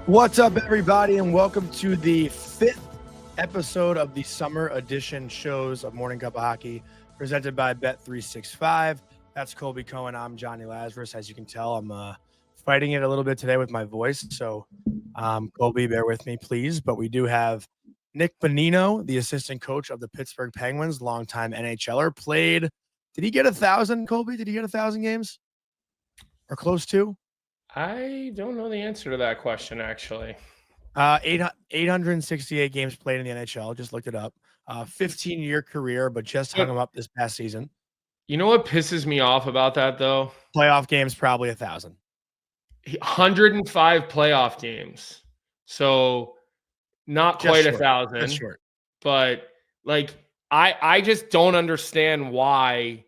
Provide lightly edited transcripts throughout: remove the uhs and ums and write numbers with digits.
What's up, everybody, and welcome to the 5th episode of the summer edition shows of Morning Cup of Hockey, presented by Bet365. That's Colby Cohen. I'm Johnny Lazarus. As you can tell, I'm fighting it a little bit today with my voice, so Colby, bear with me, please. But we do have Nick Bonino, the assistant coach of the Pittsburgh Penguins, longtime NHLer. Did he get 1,000, Colby? Did he get 1,000 games? Or close to? I don't know the answer to that question, actually. 868 games played in the NHL. Just looked it up. 15-year career, but just hung him up this past season. You know what pisses me off about that, though? Playoff games, probably 1,000. 105 playoff games. So not quite 1,000. Just short. But like, I just don't understand why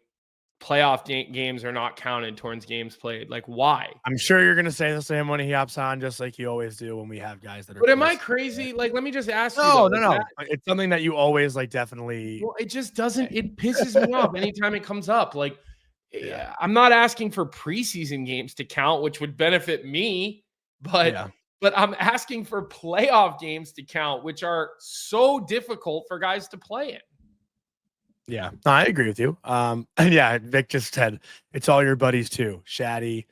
playoff games are not counted towards games played. Like, why? I'm sure you're going to say the same when he hops on, just like you always do when we have guys that are. But am I crazy? Like, let me just ask you. No. It's something that you always definitely. Well, it just doesn't. It pisses me off anytime it comes up. Like, yeah, I'm not asking for preseason games to count, which would benefit me, but I'm asking for playoff games to count, which are so difficult for guys to play in. Yeah, no, I agree with you. And yeah, Vic just said it's all your buddies too. Shaddy.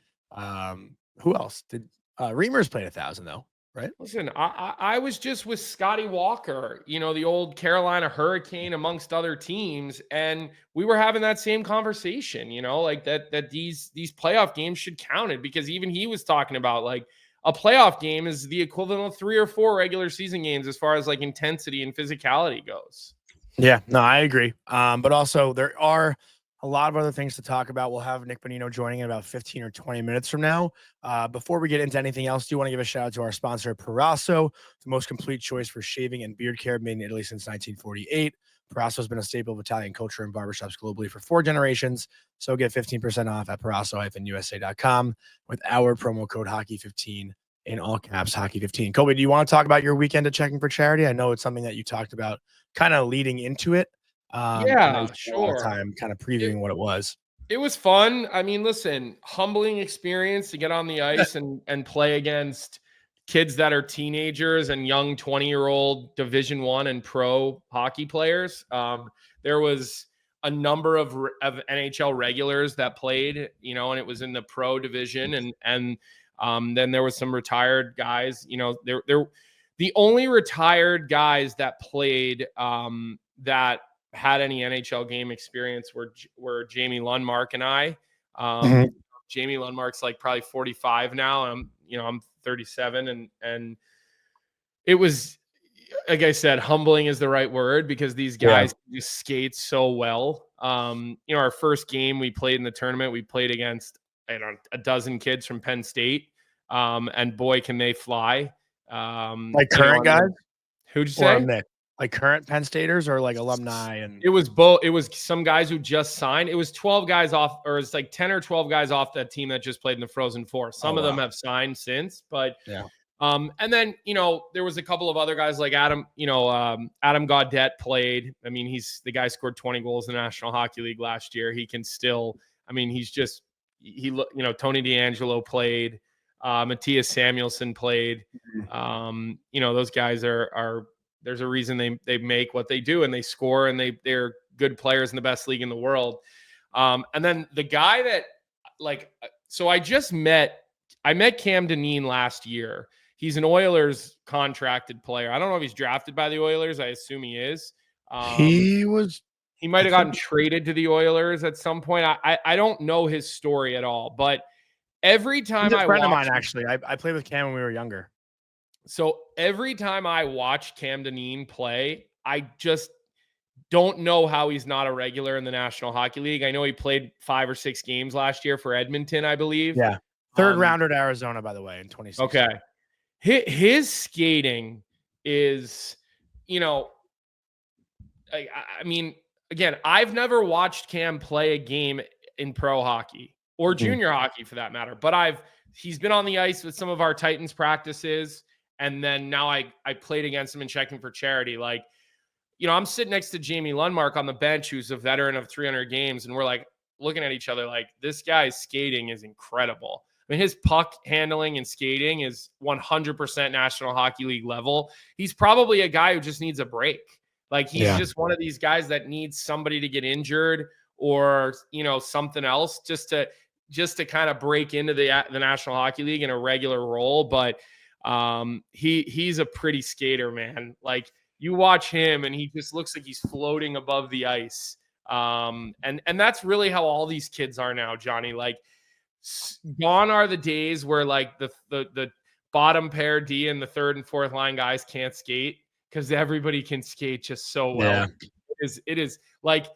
Who else did Reimers played 1,000 though, right? Listen, I was just with Scotty Walker, the old Carolina Hurricane, amongst other teams, and we were having that same conversation, like that these playoff games should count it, because even he was talking about like a playoff game is the equivalent of 3 or 4 regular season games as far as like intensity and physicality goes. Yeah, no, I agree. But also there are a lot of other things to talk about. We'll have Nick Bonino joining in about 15 or 20 minutes from now. Before we get into anything else, do you want to give a shout out to our sponsor, Proraso, the most complete choice for shaving and beard care made in Italy since 1948. Proraso has been a staple of Italian culture and barbershops globally for 4 generations. So get 15% off at Proraso-USA.com with our promo code Hockey15 in all caps, Hockey15. Colby, do you want to talk about your weekend of checking for charity? I know it's something that you talked about kind of leading into it. Yeah, sure. Time kind of previewing what it was. It was fun. I mean, listen, humbling experience to get on the ice and play against kids that are teenagers and young 20-year-old Division I and pro hockey players. There was a number of NHL regulars that played, and it was in the pro division, and then there was some retired guys. The only retired guys that played that had any NHL game experience were Jamie Lundmark and I. Jamie Lundmark's like probably 45 now. I'm 37, and it was, like I said, humbling is the right word, because these guys just skate so well. Our first game we played in the tournament, we played against a dozen kids from Penn State, and boy, can they fly. Like current guys? Who'd you say? Like current Penn Staters or like alumni? And it was both. It was some guys who just signed. It was 12 guys off, or it's like 10 or 12 guys off that team that just played in the Frozen Four. Some of them have signed since, but and then there was a couple of other guys like Adam. Adam Gaudette played. I mean, he's the guy scored 20 goals in the National Hockey League last year. He can still. I mean, Tony DeAngelo played. Matthias Samuelsson played. Those guys are there's a reason they make what they do, and they score, and they're good players in the best league in the world. And then the guy that I met Cam Dineen last year. He's an Oilers contracted player. I don't know if he's drafted by the Oilers. I assume he is. He might have gotten traded to the Oilers at some point. I don't know his story at all, but every time he's a friend of mine, actually. I played with Cam when we were younger. So every time I watch Cam Dineen play, I just don't know how he's not a regular in the National Hockey League. I know he played 5 or 6 games last year for Edmonton, I believe. Yeah. Third rounder to Arizona, by the way, in 2016. Okay. His skating is, I mean, again, I've never watched Cam play a game in pro hockey or junior hockey for that matter, but he's been on the ice with some of our Titans practices. And then now I played against him in checking for charity. Like, I'm sitting next to Jamie Lundmark on the bench, who's a veteran of 300 games. And we're like looking at each other like, this guy's skating is incredible. I mean, his puck handling and skating is 100% National Hockey League level. He's probably a guy who just needs a break. Like, he's just one of these guys that needs somebody to get injured or, something else just to kind of break into the National Hockey League in a regular role. But he's a pretty skater, man. Like, you watch him and he just looks like he's floating above the ice. And that's really how all these kids are now, Johnny. Like, gone are the days where like the bottom pair D and the third and fourth line guys can't skate, because everybody can skate just so well. It is like,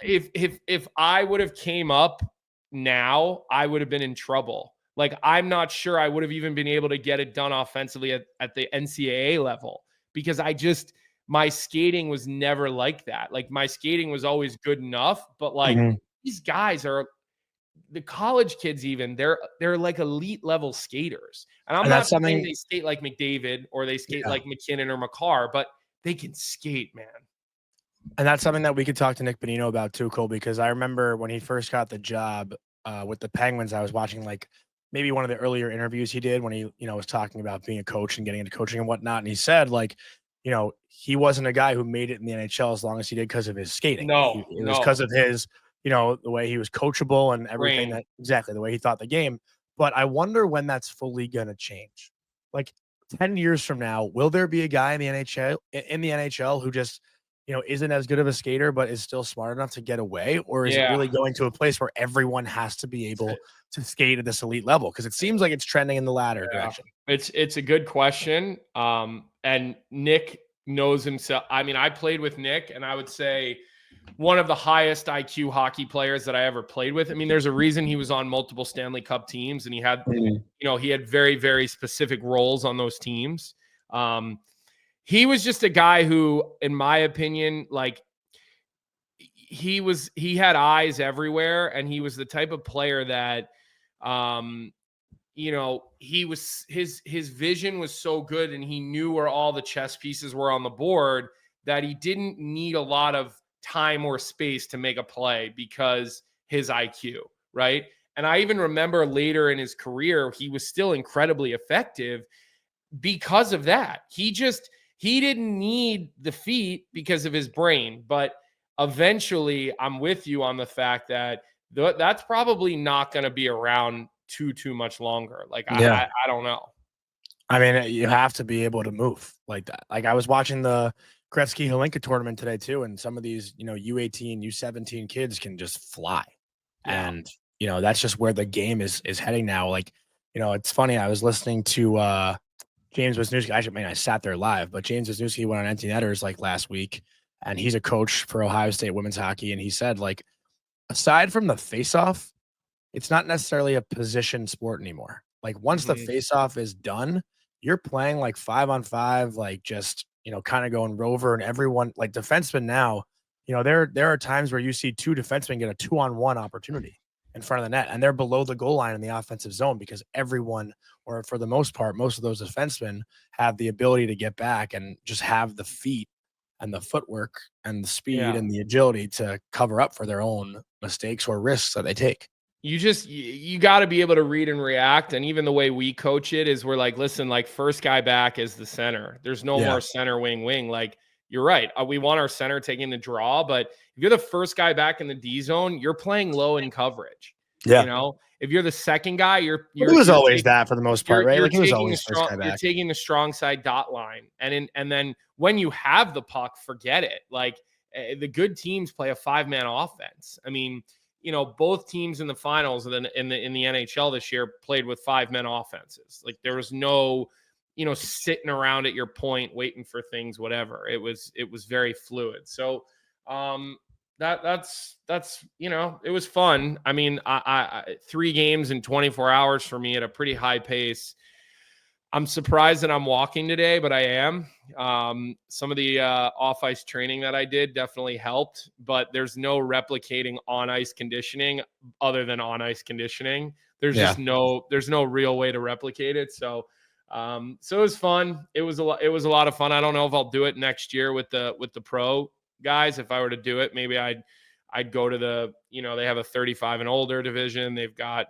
if I would have came up now, I would have been in trouble. Like, I'm not sure I would have even been able to get it done offensively at the NCAA level, because my skating was never like that. Like, my skating was always good enough, but like these guys are the college kids, even they're like elite level skaters. And I'm not saying they skate like McDavid or they skate like McKinnon or McCarr, but they can skate, man. And that's something that we could talk to Nick Bonino about too, Cole, because I remember when he first got the job with the Penguins, I was watching like maybe one of the earlier interviews he did when he, was talking about being a coach and getting into coaching and whatnot. And he said, like, he wasn't a guy who made it in the NHL as long as he did because of his skating. No, it was because of his, the way he was coachable and everything the way he thought the game. But I wonder when that's fully going to change. Like 10 years from now, will there be a guy in the NHL who just, isn't as good of a skater, but is still smart enough to get away? Or is it really going to a place where everyone has to be able to skate at this elite level? Because it seems like it's trending in the latter direction. It's a good question. And Nick knows himself. I mean, I played with Nick, and I would say one of the highest IQ hockey players that I ever played with. I mean, there's a reason he was on multiple Stanley Cup teams, and he had, he had very, very specific roles on those teams. He was just a guy who, in my opinion, like, he had eyes everywhere, and he was the type of player that, his vision was so good, and he knew where all the chess pieces were on the board, that he didn't need a lot of time or space to make a play because his IQ, right? And I even remember later in his career, he was still incredibly effective because of that. He didn't need the feet because of his brain. But eventually, I'm with you on the fact that that's probably not going to be around too much longer. Like, I don't know. I mean, you have to be able to move like that. Like, I was watching the Gretzky Holinka tournament today too, and some of these, U18, U17 kids can just fly. And, that's just where the game is heading now. Like, it's funny. I was listening to James Wisniewski. I sat there live, but James Wisniewski went on Empty Netters like last week, and he's a coach for Ohio State women's hockey. And he said, like, aside from the faceoff, it's not necessarily a position sport anymore. Like, once the faceoff is done, you're playing like 5-on-5, like just, kind of going rover, and everyone, like defensemen now, there are times where you see two defensemen get a 2-on-1 opportunity in front of the net, and they're below the goal line in the offensive zone because everyone, or for the most part, most of those defensemen have the ability to get back and just have the feet and the footwork and the speed and the agility to cover up for their own mistakes or risks that they take. You got to be able to read and react. And even the way we coach it is, we're like, listen, like, first guy back is the center. There's no more center wing. Like, you're right. We want our center taking the draw, but if you're the first guy back in the D zone, you're playing low in coverage. Yeah. If you're the second guy, it was always that for the most part, right? Like, he was always first guy back. You're taking the strong side dot line. And then when you have the puck, forget it. Like, the good teams play a 5-man offense. I mean, both teams in the finals in the NHL this year played with 5-men offenses. Like, there was no, sitting around at your point waiting for things, whatever. It was very fluid. So that's it was fun. I mean, I 3 games in 24 hours for me at a pretty high pace. I'm surprised that I'm walking today, but I am. Some of the off-ice training that I did definitely helped, but there's no replicating on-ice conditioning other than on-ice conditioning. There's no real way to replicate it. So it was fun. It was a lot of fun. I don't know if I'll do it next year with the pro guys. If I were to do it, maybe I'd I'd go to the, they have a 35 and older division. They've got,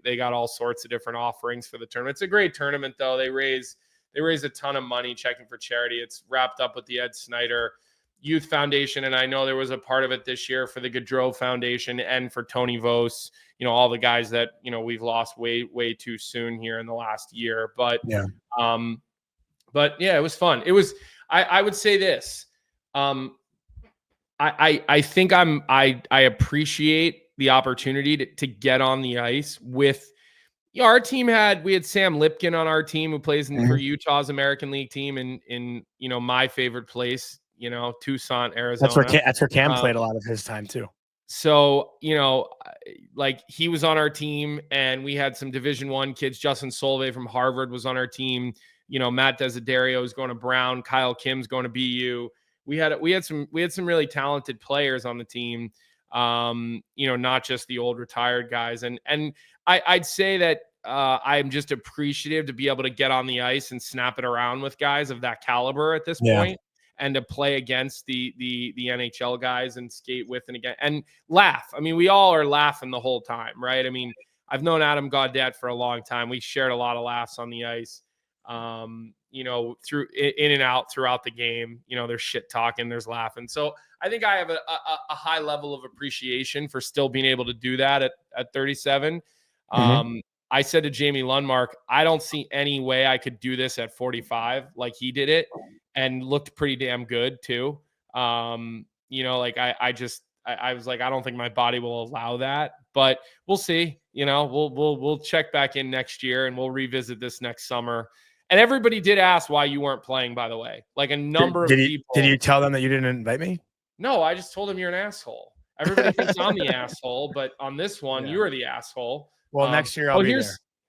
they got all sorts of different offerings for the tournament. It's a great tournament though. They raise a ton of money checking for charity. It's wrapped up with the Ed Snyder Youth Foundation. And I know there was a part of it this year for the Gaudreau Foundation and for Tony Vos, all the guys that, we've lost way, way too soon here in the last year. But, yeah, it was fun. It was, I would say this, I think I appreciate the opportunity to get on the ice with, our team we had Sam Lipkin on our team who plays for Utah's American League team in my favorite place, Tucson, Arizona. That's where Cam played a lot of his time too. So, like he was on our team and we had some Division I kids. Justin Solvay from Harvard was on our team. Matt Desiderio is going to Brown. Kyle Kim's going to BU. We had some really talented players on the team. Not just the old retired guys. And I'd say that I'm just appreciative to be able to get on the ice and snap it around with guys of that caliber at this point, and to play against the NHL guys and skate with and again and laugh. I mean, we all are laughing the whole time, right? I mean, I've known Adam Gaudet for a long time. We shared a lot of laughs on the ice. Through in and out throughout the game, there's shit talking, there's laughing. So I think I have a high level of appreciation for still being able to do that at 37. I said to Jamie Lundmark, I don't see any way I could do this at 45 like he did it, and looked pretty damn good too. I was like, I don't think my body will allow that, but we'll see. We'll check back in next year and we'll revisit this next summer. And everybody did ask why you weren't playing, by the way. Like a number of people. Did you tell them that you didn't invite me? No, I just told them you're an asshole. Everybody thinks I'm the asshole, but on this one, you're the asshole. Well, next year I'll be there.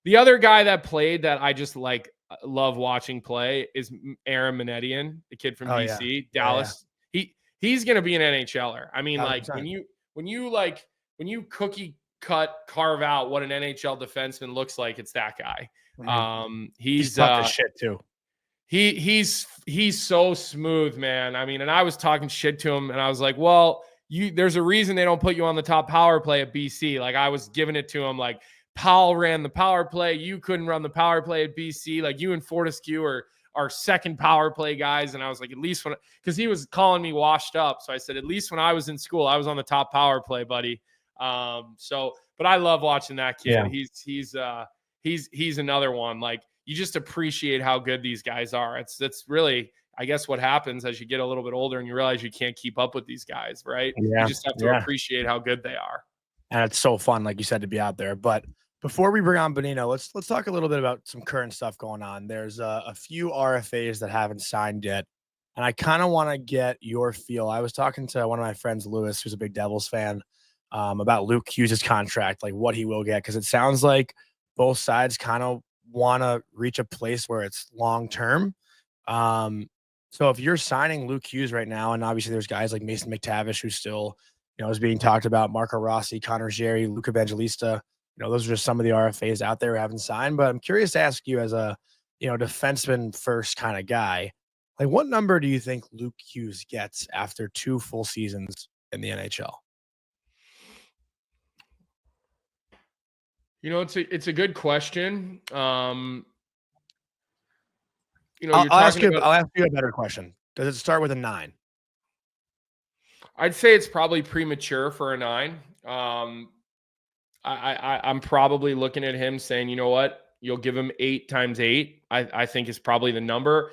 The other guy that played that I just love watching play is Aaron Manetian, the kid from DC, Dallas. Yeah. He's going to be an NHLer. I mean, 100%. when you cookie carve out what an NHL defenseman looks like, it's that guy. He's tough as shit too. He's so smooth, man. I mean, and I was talking shit to him and I was like, well, there's a reason they don't put you on the top power play at BC. Like I was giving it to him, like Powell ran the power play. You couldn't run the power play at BC. Like you and Fortescue are second power play guys. And I was like, at least because he was calling me washed up. So I said, at least when I was in school, I was on the top power play, buddy. But I love watching that kid. Yeah. He's another one. Like you just appreciate how good these guys are. That's really, I guess, what happens as you get a little bit older and you realize you can't keep up with these guys, right? Yeah. You just have to appreciate how good they are. And it's so fun, like you said, to be out there. But before we bring on Bonino, let's talk a little bit about some current stuff going on. There's a few RFAs that haven't signed yet, and I kind of want to get your feel. I was talking to one of my friends, Lewis, who's a big Devils fan, about Luke Hughes' contract, like what he will get, because it sounds like both sides kind of want to reach a place where it's long-term. So if you're signing Luke Hughes right now, and obviously there's guys like Mason McTavish who still, is being talked about, Marco Rossi, Connor Jerry, Luke Evangelista, those are just some of the RFAs out there who haven't signed. But I'm curious to ask you, as a, defenseman first kind of guy, like what number do you think Luke Hughes gets after 2 full seasons in the NHL? It's a good question. I'll ask you a better question. Does it start with a 9? I'd say it's probably premature for a 9. I'm probably looking at him saying, you know what, you'll give him 8 times 8. I think is probably the number.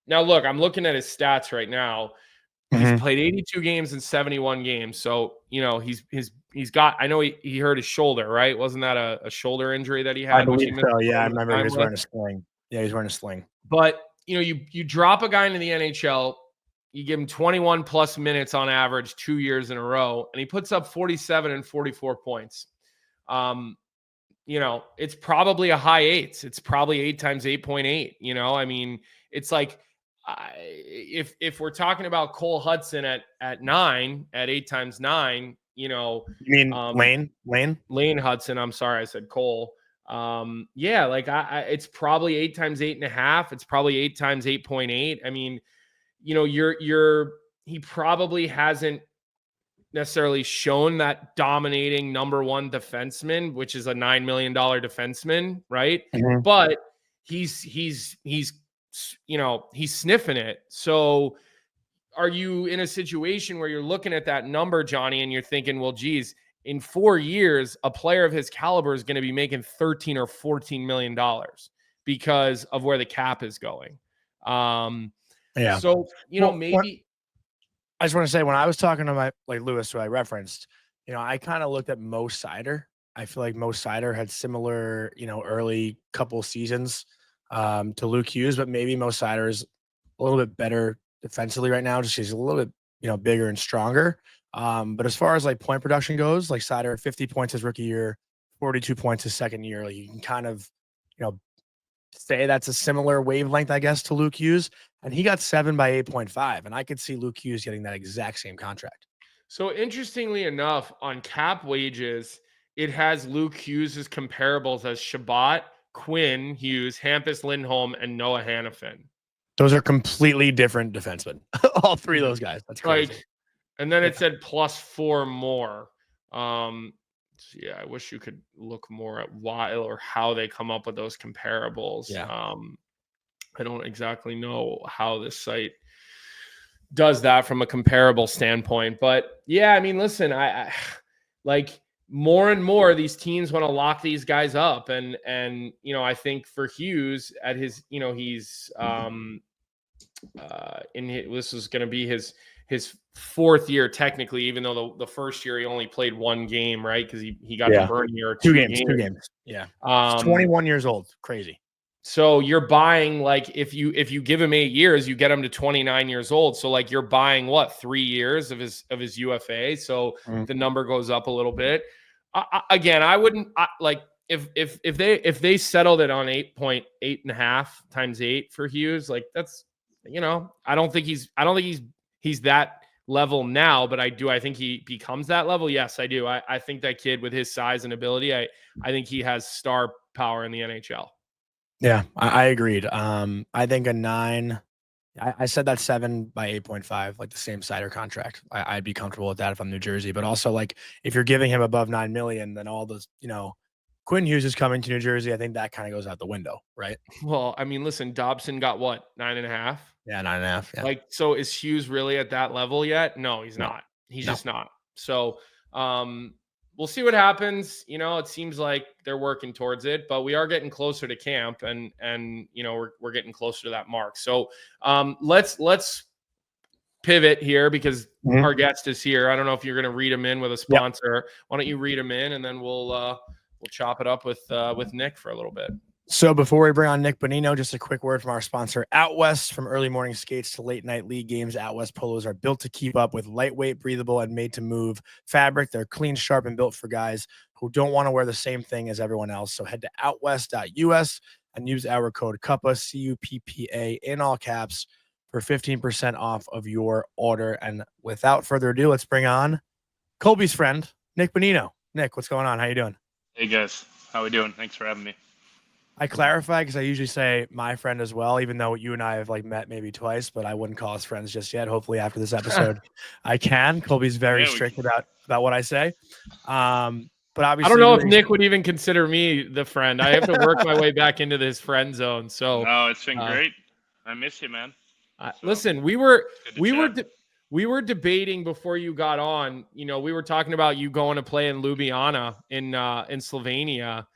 Now, look, I'm looking at his stats right now. He's played 82 games in 71 games. So, he's got, I know he hurt his shoulder, right? Wasn't that a shoulder injury that he had? I believe so. Yeah, I remember he was wearing a sling. Yeah, he's wearing a sling. But, you drop a guy into the NHL, you give him 21 plus minutes on average 2 years in a row, and he puts up 47 and 44 points. It's probably a high 8s. It's probably 8 times 8.8. I mean, it's like, if we're talking about Cole Hudson at 9, at 8 times 9, you mean Lane Hudson. I'm sorry, I said Cole. It's probably 8 times 8.5. It's probably 8 times 8.8. I mean, he probably hasn't necessarily shown that dominating number one defenseman, which is a $9 million defenseman, right? Mhm. But he's sniffing it. So are you in a situation where you're looking at that number, Jonny, and you're thinking, well, geez, in 4 years, a player of his caliber is going to be making $13 or $14 million because of where the cap is going. Yeah. So, Well, maybe. I just want to say, when I was talking to my Lewis, who I referenced, I kind of looked at Mo Sider. I feel like Mo Sider had similar, early couple seasons to Luke Hughes, but maybe Mo Sider is a little bit better defensively right now. Just he's a little bit, bigger and stronger. But as far as like point production goes, like Sider, 50 points his rookie year, 42 points his second year. Like you can kind of, you know, say that's a similar wavelength, I guess, to Luke Hughes. And he got 7 by 8.5. And I could see Luke Hughes getting that exact same contract. So interestingly enough, on cap wages, it has Luke Hughes' comparables as Shabbat, Quinn Hughes, Hampus Lindholm, and Noah Hannafin. Those are completely different defensemen. All three of those guys. That's crazy. And then it said +4 more. Yeah, I wish you could look more at why or how they come up with those comparables. Yeah. I don't exactly know how this site does that from a comparable standpoint. But yeah, I mean, listen, I like more and more these teams want to lock these guys up. And I think for Hughes at his, he's this is going to be his fourth year technically, even though the first year he only played one game, right? Because he got to burn here two games. Yeah. 21 years old. Crazy. So you're buying, like, if you give him 8 years, you get him to 29 years old. So like you're buying 3 years of his UFA. So the number goes up a little bit. Again, I wouldn't like if they settled it on 8.5 times 8 for Hughes, like that's, I don't think he's that level now, but I think he becomes that level. Yes, I do. I think that kid with his size and ability, I think he has star power in the NHL. Yeah, I agreed. I think a 9. I said that 7 by 8.5, like the same Sider contract. I'd be comfortable with that if I'm New Jersey. But also, like, if you're giving him above 9 million, then all those, Quinn Hughes is coming to New Jersey. I think that kind of goes out the window, right? Well, I mean, listen, Dobson got what, 9.5? Yeah, 9.5. Yeah. Like, so is Hughes really at that level yet? No, he's not. He's just not. So, we'll see what happens. It seems like they're working towards it, but we are getting closer to camp, and we're getting closer to that mark. So, let's pivot here because our guest is here. I don't know if you're going to read him in with a sponsor. Yep. Why don't you read him in, and then we'll chop it up with Nick for a little bit. So before we bring on Nick Bonino, just a quick word from our sponsor, Outwest. From early morning skates to late night league games, Outwest polos are built to keep up with lightweight, breathable, and made to move fabric. They're clean, sharp, and built for guys who don't want to wear the same thing as everyone else. So head to outwest.us and use our code Cuppa, CUPPA, in all caps for 15% off of your order. And without further ado, let's bring on Colby's friend, Nick Bonino. Nick, what's going on? How you doing? Hey guys, how we doing? Thanks for having me. I clarify because I usually say my friend as well, even though you and I have met maybe twice, but I wouldn't call us friends just yet. Hopefully after this episode I can. Colby's very strict about what I say. But obviously I don't know if Nick would even consider me the friend. I have to work my way back into this friend zone. So no, it's been great. I miss you, man. Listen, we were debating before you got on. We were talking about you going to play in Ljubljana in Slovenia.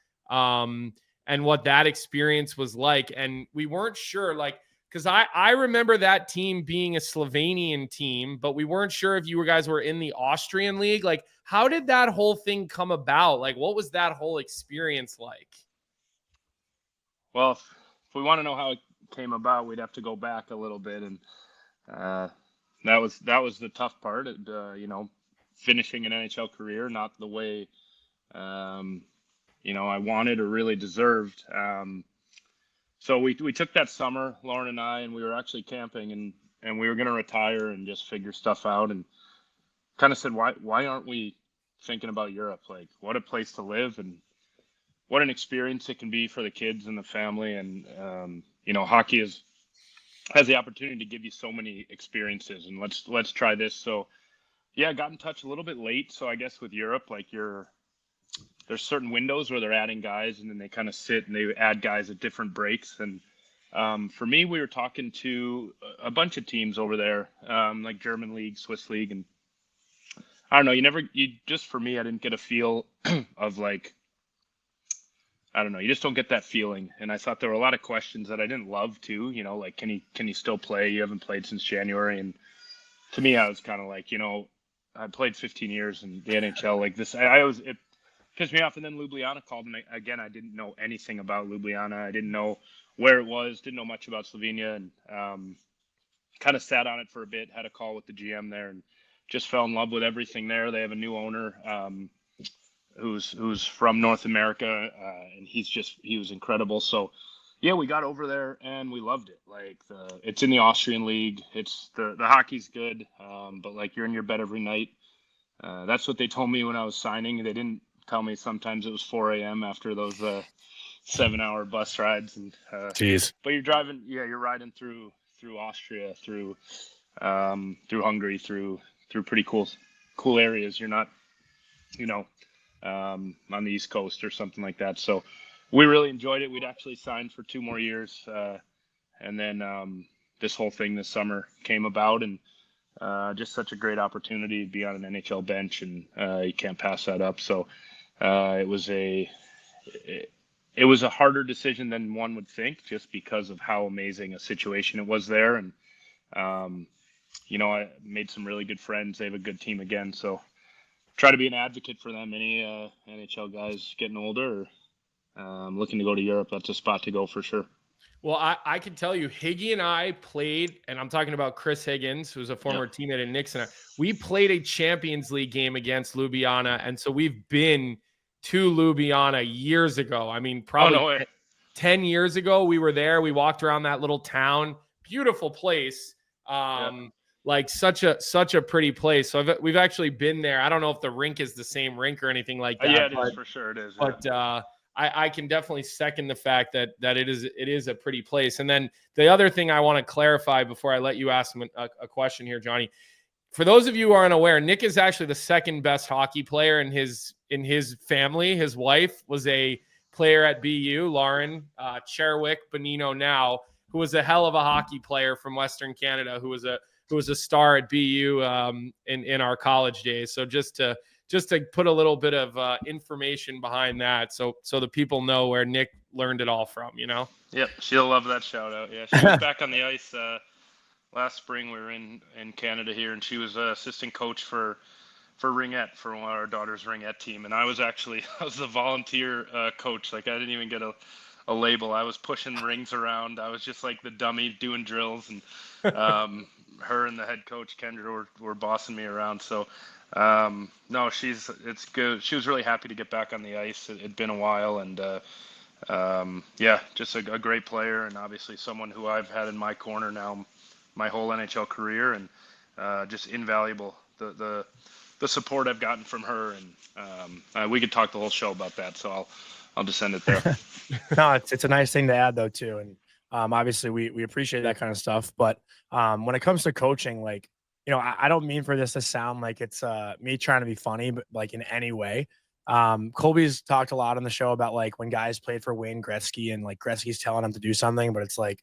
And what that experience was like. And we weren't sure, because I remember that team being a Slovenian team, but we weren't sure if you guys were in the Austrian league. Like, how did that whole thing come about? Like, what was that whole experience like? Well, if we want to know how it came about, we'd have to go back a little bit. And that was the tough part, finishing an NHL career, not the way, I wanted or really deserved. So we took that summer, Lauren and I, and we were actually camping and we were going to retire and just figure stuff out, and kind of said, why aren't we thinking about Europe? Like, what a place to live and what an experience it can be for the kids and the family. And, hockey has the opportunity to give you so many experiences, and let's try this. So, Yeah, I got in touch a little bit late. So I guess with Europe, like there's certain windows where they're adding guys and then they kind of sit and they add guys at different breaks. And for me, we were talking to a bunch of teams over there, like German league, Swiss league. And I don't know, just for me, I didn't get a feel of like, I don't know, you just don't get that feeling. And I thought there were a lot of questions that I didn't love too, like, can he still play? You haven't played since January. And to me, I was kind of like, I played 15 years in the NHL like this. It pissed me off. And then Ljubljana called, and again, I didn't know anything about Ljubljana. I didn't know where it was, didn't know much about Slovenia, and kind of sat on it for a bit, had a call with the GM there, and just fell in love with everything there. They have a new owner who's from North America, and he was incredible. So yeah, we got over there and we loved it. Like it's in the Austrian league. It's the hockey's good, but like you're in your bed every night. That's what they told me when I was signing. They didn't tell me sometimes it was 4 a.m. after those 7-hour bus rides. And Jeez. But you're driving, you're riding through Austria, through Hungary, through pretty cool areas. You're not, on the East Coast or something like that. So we really enjoyed it. We'd actually signed for 2 more years. And then this whole thing this summer came about, and just such a great opportunity to be on an NHL bench, and you can't pass that up. So it was a harder decision than one would think, just because of how amazing a situation it was there. And, I made some really good friends. They have a good team again. So try to be an advocate for them. Any NHL guys getting older or looking to go to Europe, that's a spot to go for sure. Well, I can tell you, Higgy and I played, and I'm talking about Chris Higgins, who's a former teammate in Nixon. We played a Champions League game against Ljubljana, and so we've been to Ljubljana years ago. I mean, probably 10 years ago, we were there. We walked around that little town. Beautiful place. Like such a pretty place. So we've actually been there. I don't know if the rink is the same rink or anything like that. Yeah, it is for sure. It is. But I can definitely second the fact that it is a pretty place. And then the other thing I want to clarify before I let you ask him a question here, Jonny. For those of you who aren't aware, Nick is actually the second best hockey player in his family. His wife was a player at BU, Lauren Cherwick Bonino now, who was a hell of a hockey player from Western Canada, who was a star at BU in our college days. So just to put a little bit of information behind that, so the people know where Nick learned it all from, Yep, she'll love that shout out. Yeah, she was back on the ice last spring. We were in Canada here, and she was assistant coach for ringette, for one of our daughter's ringette team. And I was the volunteer coach. Like, I didn't even get a label. I was pushing rings around. I was just like the dummy doing drills, and her and the head coach Kendra were bossing me around. So no, it's good. She was really happy to get back on the ice. It'd been a while, and just a great player, and obviously someone who I've had in my corner now my whole NHL career, and just invaluable. The support I've gotten from her, and we could talk the whole show about that. So I'll just end it there. No, it's a nice thing to add though too, and obviously we appreciate that kind of stuff. But when it comes to coaching, like, I don't mean for this to sound like it's me trying to be funny, but like in any way. Colby's talked a lot on the show about like when guys played for Wayne Gretzky, and like Gretzky's telling them to do something, but it's like,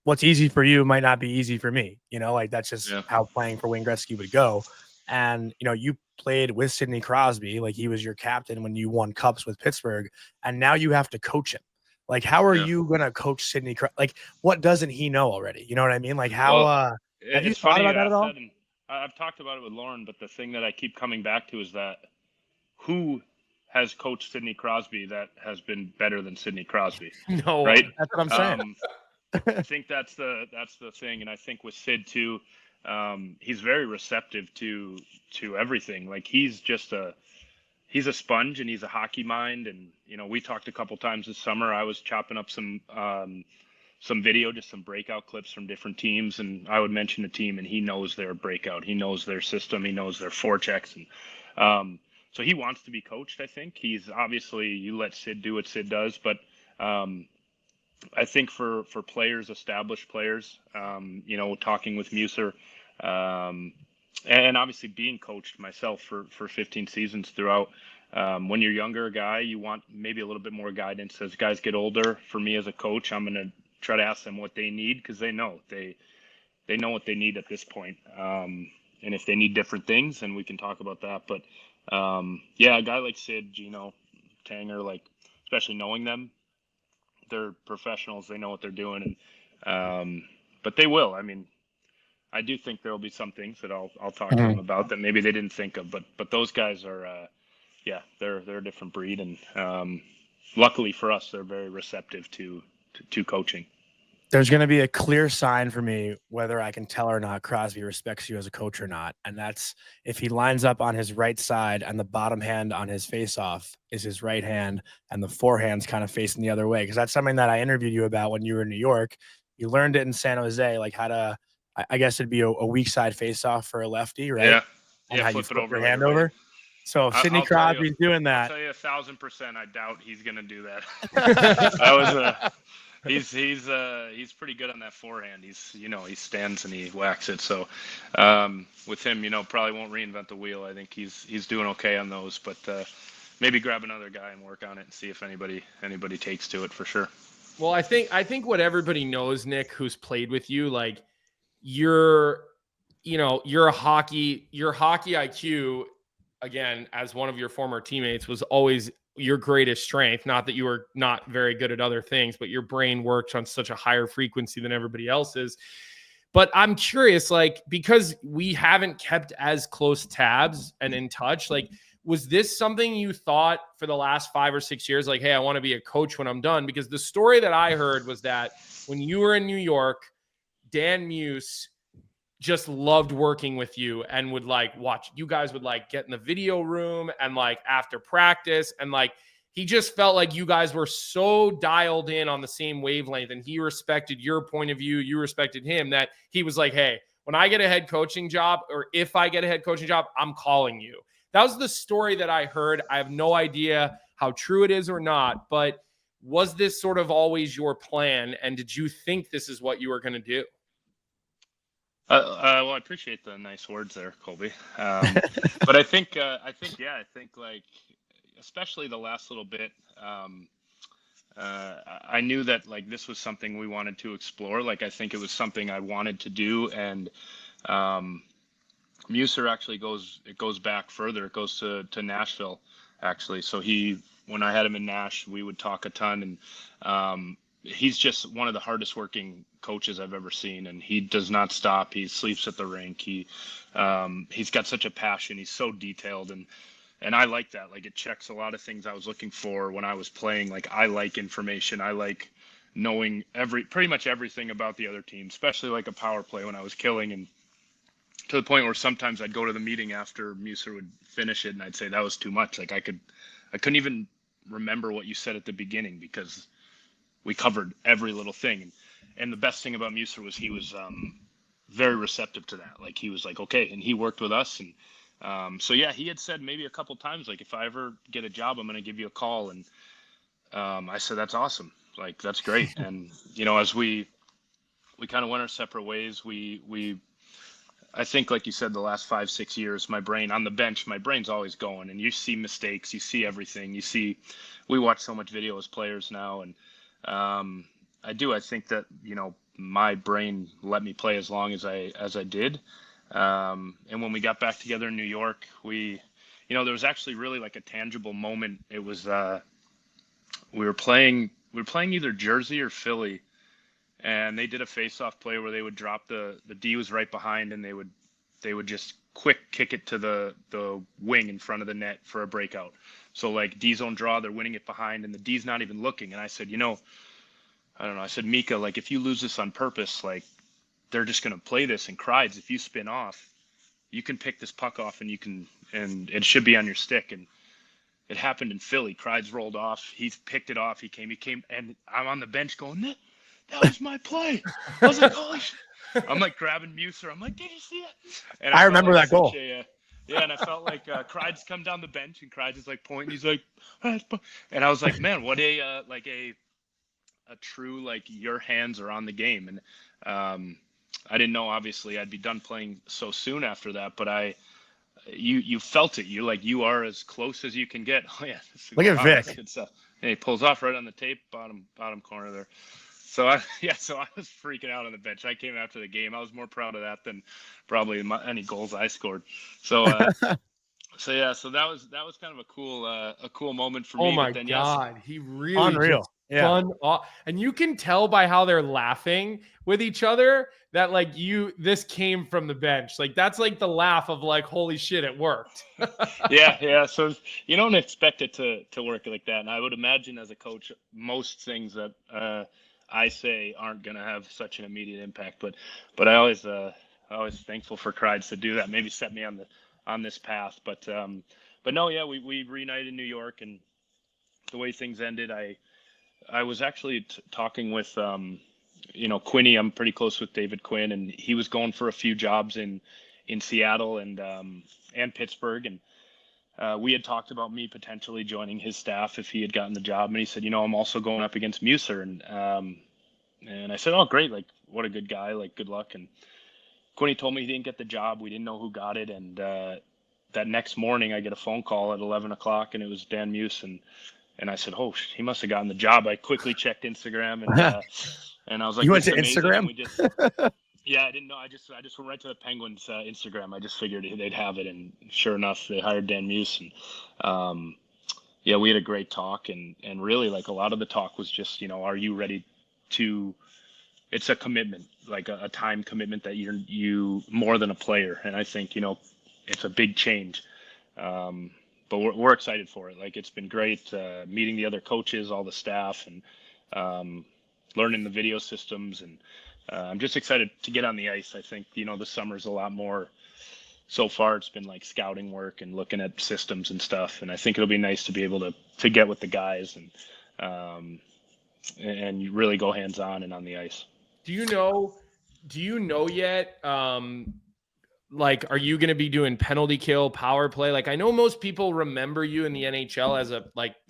what's easy for you might not be easy for me. Like that's just how playing for Wayne Gretzky would go. And, you played with Sidney Crosby, like he was your captain when you won cups with Pittsburgh, and now you have to coach him. Like, how are you going to coach Sidney? Like, what doesn't he know already? You know what I mean? Like, how, have you thought about that at all? And I've talked about it with Lauren, but the thing that I keep coming back to is that who has coached Sidney Crosby that has been better than Sidney Crosby? No, right? That's what I'm saying. I think that's the thing. And I think with Sid too, he's very receptive to everything. Like he's a sponge, and he's a hockey mind. And, we talked a couple times this summer. I was chopping up some video, just some breakout clips from different teams. And I would mention a team, and he knows their breakout. He knows their system. He knows their forechecks. And so he wants to be coached, I think. He's obviously, you let Sid do what Sid does. But I think for players, established players, talking with Muser, and obviously being coached myself for 15 seasons throughout. When you're younger guy, you want maybe a little bit more guidance. As guys get older, for me as a coach, I'm going to try to ask them what they need, because they know what they need at this point. And if they need different things, then we can talk about that. But yeah, a guy like Sid, Gino, Tanger, like, especially knowing them, they're professionals. They know what they're doing, and but they will. I mean, I do think there will be some things that I'll talk to them about that maybe they didn't think of. But those guys are, yeah, they're a different breed, and luckily for us, they're very receptive to coaching. There's going to be a clear sign for me whether I can tell or not Crosby respects you as a coach or not. And that's if he lines up on his right side and the bottom hand on his face-off is his right hand and the forehand's kind of facing the other way. Because that's something that I interviewed you about when you were in New York. You learned it in San Jose, like how to, I guess it'd be a weak side face-off for a lefty, right? Yeah. And yeah, how you flip your hand over. So if Sidney Crosby's doing that. I'll tell you 1,000%, I doubt he's going to do that. That was he's pretty good on that forehand. He stands and he whacks it. So with him, probably won't reinvent the wheel. I think he's doing okay on those, but maybe grab another guy and work on it and see if anybody takes to it for sure. Well, I think what everybody knows, Nick, who's played with you, like your hockey IQ, again, as one of your former teammates, was always your greatest strength. Not that you were not very good at other things, but your brain works on such a higher frequency than everybody else's. But I'm curious, like, because we haven't kept as close tabs and in touch, like, was this something you thought for the last 5 or 6 years? Like, hey, I want to be a coach when I'm done? Because the story that I heard was that when you were in New York, Dan Muse just loved working with you and would like watch, you guys would like get in the video room and like after practice, and like he just felt like you guys were so dialed in on the same wavelength, and he respected your point of view, you respected him, that he was like, hey, when I get a head coaching job, or if I get a head coaching job, I'm calling you. That was the story that I heard. I have no idea how true it is or not, but was this sort of always your plan? And did you think this is what you were going to do? Well, I appreciate the nice words there, Colby. But I think like, especially the last little bit, I knew that like this was something we wanted to explore. Like, I think it was something I wanted to do, and Muser actually goes back further. It goes to Nashville, actually. So when I had him in Nash, we would talk a ton, and he's just one of the hardest working coaches I've ever seen, and he does not stop. He sleeps at the rink. He's got such a passion. He's so detailed, and I like that. Like, it checks a lot of things I was looking for when I was playing. Like, I like information. I like knowing pretty much everything about the other team, especially like a power play when I was killing, and to the point where sometimes I'd go to the meeting after Muser would finish it, and I'd say that was too much. Like, I couldn't even remember what you said at the beginning, because we covered every little thing. And the best thing about Muser was he was very receptive to that. Like, he was like, okay, and he worked with us. And so, yeah, he had said maybe a couple times, like, if I ever get a job, I'm going to give you a call. And I said, that's awesome. Like, that's great. And, as we kind of went our separate ways, I think, like you said, the last 5-6 years, my brain on the bench, my brain's always going, and you see mistakes, you see everything, we watch so much video as players now. And I think that, my brain let me play as long as I did. And when we got back together in New York, there was actually really like a tangible moment. It was, we were playing either Jersey or Philly, and they did a face-off play where they would drop the D was right behind, and they would just quick kick it to the wing in front of the net for a breakout. So like D zone draw, they're winning it behind, and the D's not even looking. And I said, I don't know. I said, Mika, like, if you lose this on purpose, like, they're just going to play this. And Crides, if you spin off, you can pick this puck off, and it should be on your stick. And it happened in Philly. Crides rolled off. He picked it off. He came, and I'm on the bench going, that was my play. I was like, holy shit. I'm like grabbing Muser. I'm like, did you see it? And I remember that goal. And I felt like Crides come down the bench, and Crides is like pointing. He's like, and I was like, man, what a true, like, your hands are on the game. And I didn't know, obviously, I'd be done playing so soon after that, but you felt it. You are as close as you can get. Oh yeah, Look at that's Vic. good stuff. And he pulls off right on the tape, bottom corner there. So I was freaking out on the bench. I came after the game. I was more proud of that than probably any goals I scored. So so that was kind of a cool moment for me. Oh my But then God, he really Unreal. just Yeah. spun off, and you can tell by how they're laughing with each other that like this came from the bench. Like that's like the laugh of like, holy shit, it worked. yeah. So you don't expect it to work like that, and I would imagine as a coach, most things that I say aren't going to have such an immediate impact. But I always thankful for Crides to do that. Maybe set me on this path. But no, yeah, we reunited in New York, and the way things ended, I was actually talking with Quinny. I'm pretty close with David Quinn, and he was going for a few jobs in Seattle and Pittsburgh, and we had talked about me potentially joining his staff if he had gotten the job. And he said, I'm also going up against Muser, and I said, oh great, like what a good guy, like good luck. And Quinny told me he didn't get the job. We didn't know who got it, and that next morning I get a phone call at 11 o'clock, and it was Dan Muse, and I said, oh, he must have gotten the job. I quickly checked Instagram, and I was like, You went to amazing. Instagram? And we just, yeah, I didn't know. I just went right to the Penguins Instagram. I just figured they'd have it, and sure enough, they hired Dan Muse, and yeah, we had a great talk, and really like a lot of the talk was just, are you ready to? It's a commitment, like a time commitment that you more than a player, and I think it's a big change. But we're excited for it. Like it's been great meeting the other coaches, all the staff, and learning the video systems. And I'm just excited to get on the ice. I think the summer's a lot more. So far, it's been like scouting work and looking at systems and stuff. And I think it'll be nice to be able to get with the guys and really go hands on and on the ice. Do you know yet? Like, are you going to be doing penalty kill, power play? Like, I know most people remember you in the NHL as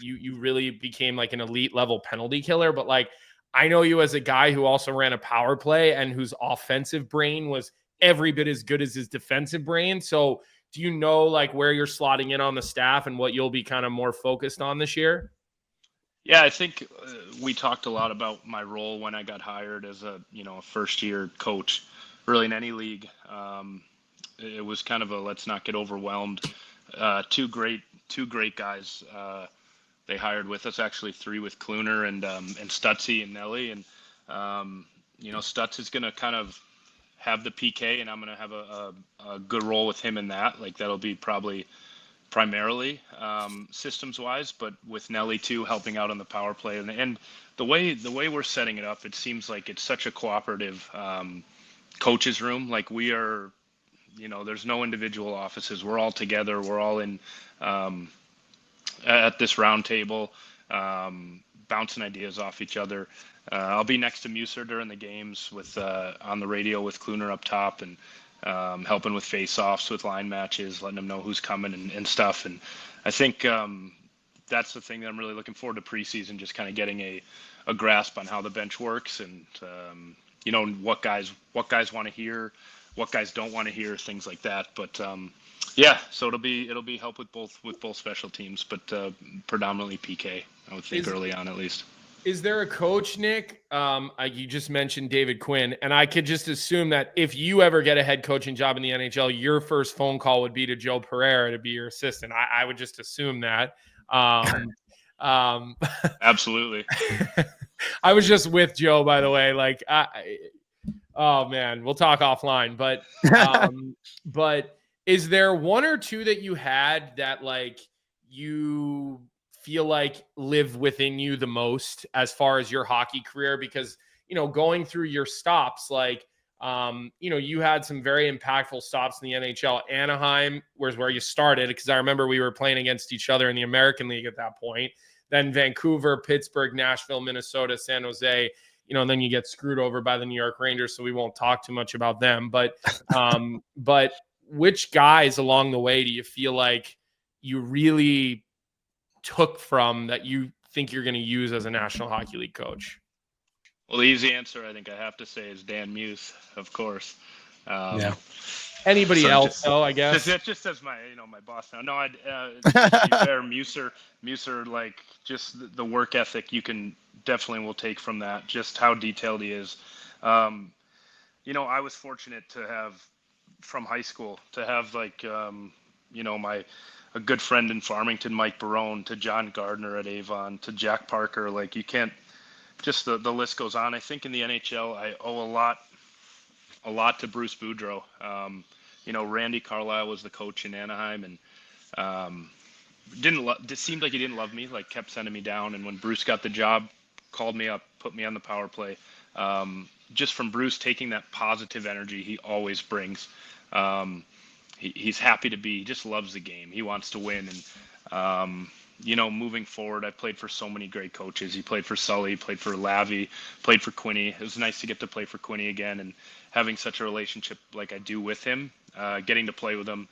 you really became like an elite level penalty killer, but like, I know you as a guy who also ran a power play and whose offensive brain was every bit as good as his defensive brain. So do you know like where you're slotting in on the staff and what you'll be kind of more focused on this year? Yeah, I think we talked a lot about my role when I got hired as a first year coach, really in any league. It was kind of a let's not get overwhelmed. Two great guys they hired with us, actually three with Kluner and Stutzy and Nelly, and Stutz is going to kind of have the PK, and I'm going to have a good role with him in that. Like that'll be probably primarily systems wise, but with Nelly too helping out on the power play, and the way we're setting it up, it seems like it's such a cooperative coaches room. Like we are. There's no individual offices. We're all together. We're all in at this round table, bouncing ideas off each other. I'll be next to Muser during the games with on the radio with Kluner up top, and helping with face-offs, with line matches, letting them know who's coming and stuff. And I think that's the thing that I'm really looking forward to preseason, just kind of getting a grasp on how the bench works, and what guys want to hear, what guys don't want to hear, things like that. But yeah, so it'll be help with both special teams, but predominantly PK, I would think, early on at least. Is there a coach, Nick? You just mentioned David Quinn, and I could just assume that if you ever get a head coaching job in the NHL, your first phone call would be to Joe Pereira to be your assistant. I would just assume that. Absolutely. I was just with Joe, by the way. Like, oh man, we'll talk offline. But is there one or two that you had that like you feel like live within you the most as far as your hockey career? Because going through your stops, like you had some very impactful stops in the NHL. Anaheim was where you started, because I remember we were playing against each other in the American League at that point. Then Vancouver, Pittsburgh, Nashville, Minnesota, San Jose. And then you get screwed over by the New York Rangers, so we won't talk too much about them. But but which guys along the way do you feel like you really took from that you think you're going to use as a National Hockey League coach? Well, the easy answer, I think I have to say, is Dan Muse, of course. Yeah. Anybody So else, though, I guess. Just as my, my boss now. No, to be fair, Muser, like just the work ethic you can definitely will take from that. Just how detailed he is. I was fortunate to have from high school to have like, a good friend in Farmington, Mike Barone, to John Gardner at Avon, to Jack Parker. Like you can't. Just the list goes on. I think in the NHL, I owe a lot to Bruce Boudreau. Randy Carlisle was the coach in Anaheim, and it seemed like he didn't love me. Like kept sending me down. And when Bruce got the job, called me up, put me on the power play. Just from Bruce taking that positive energy he always brings. He's happy to be. He just loves the game. He wants to win, and moving forward, I played for so many great coaches. He played for Sully, played for Lavi, played for Quinny. It was nice to get to play for Quinny again, and having such a relationship like I do with him, getting to play with him,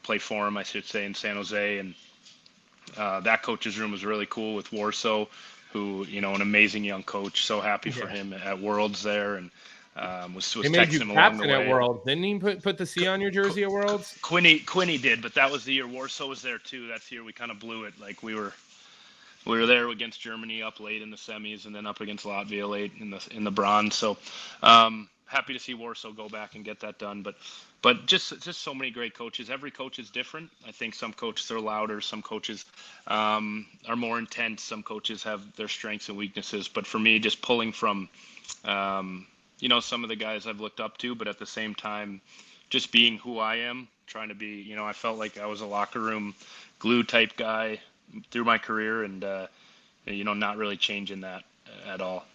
play for him, I should say, in San Jose. And that coach's room was really cool with Warsaw, who, an amazing young coach. So happy for him at Worlds there, and was They made texting you him along the captain way. at Worlds. Didn't he put the C on your jersey at Worlds? Quinny did, but that was the year Warsaw was there too. That's the year we kind of blew it. Like we were there against Germany up late in the semis, and then up against Latvia late in the bronze. So happy to see Warsaw go back and get that done. But just so many great coaches. Every coach is different. I think some coaches are louder, some coaches are more intense, some coaches have their strengths and weaknesses. But for me, just pulling from some of the guys I've looked up to, but at the same time, just being who I am, trying to be, I felt like I was a locker room glue type guy through my career, and, not really changing that at all.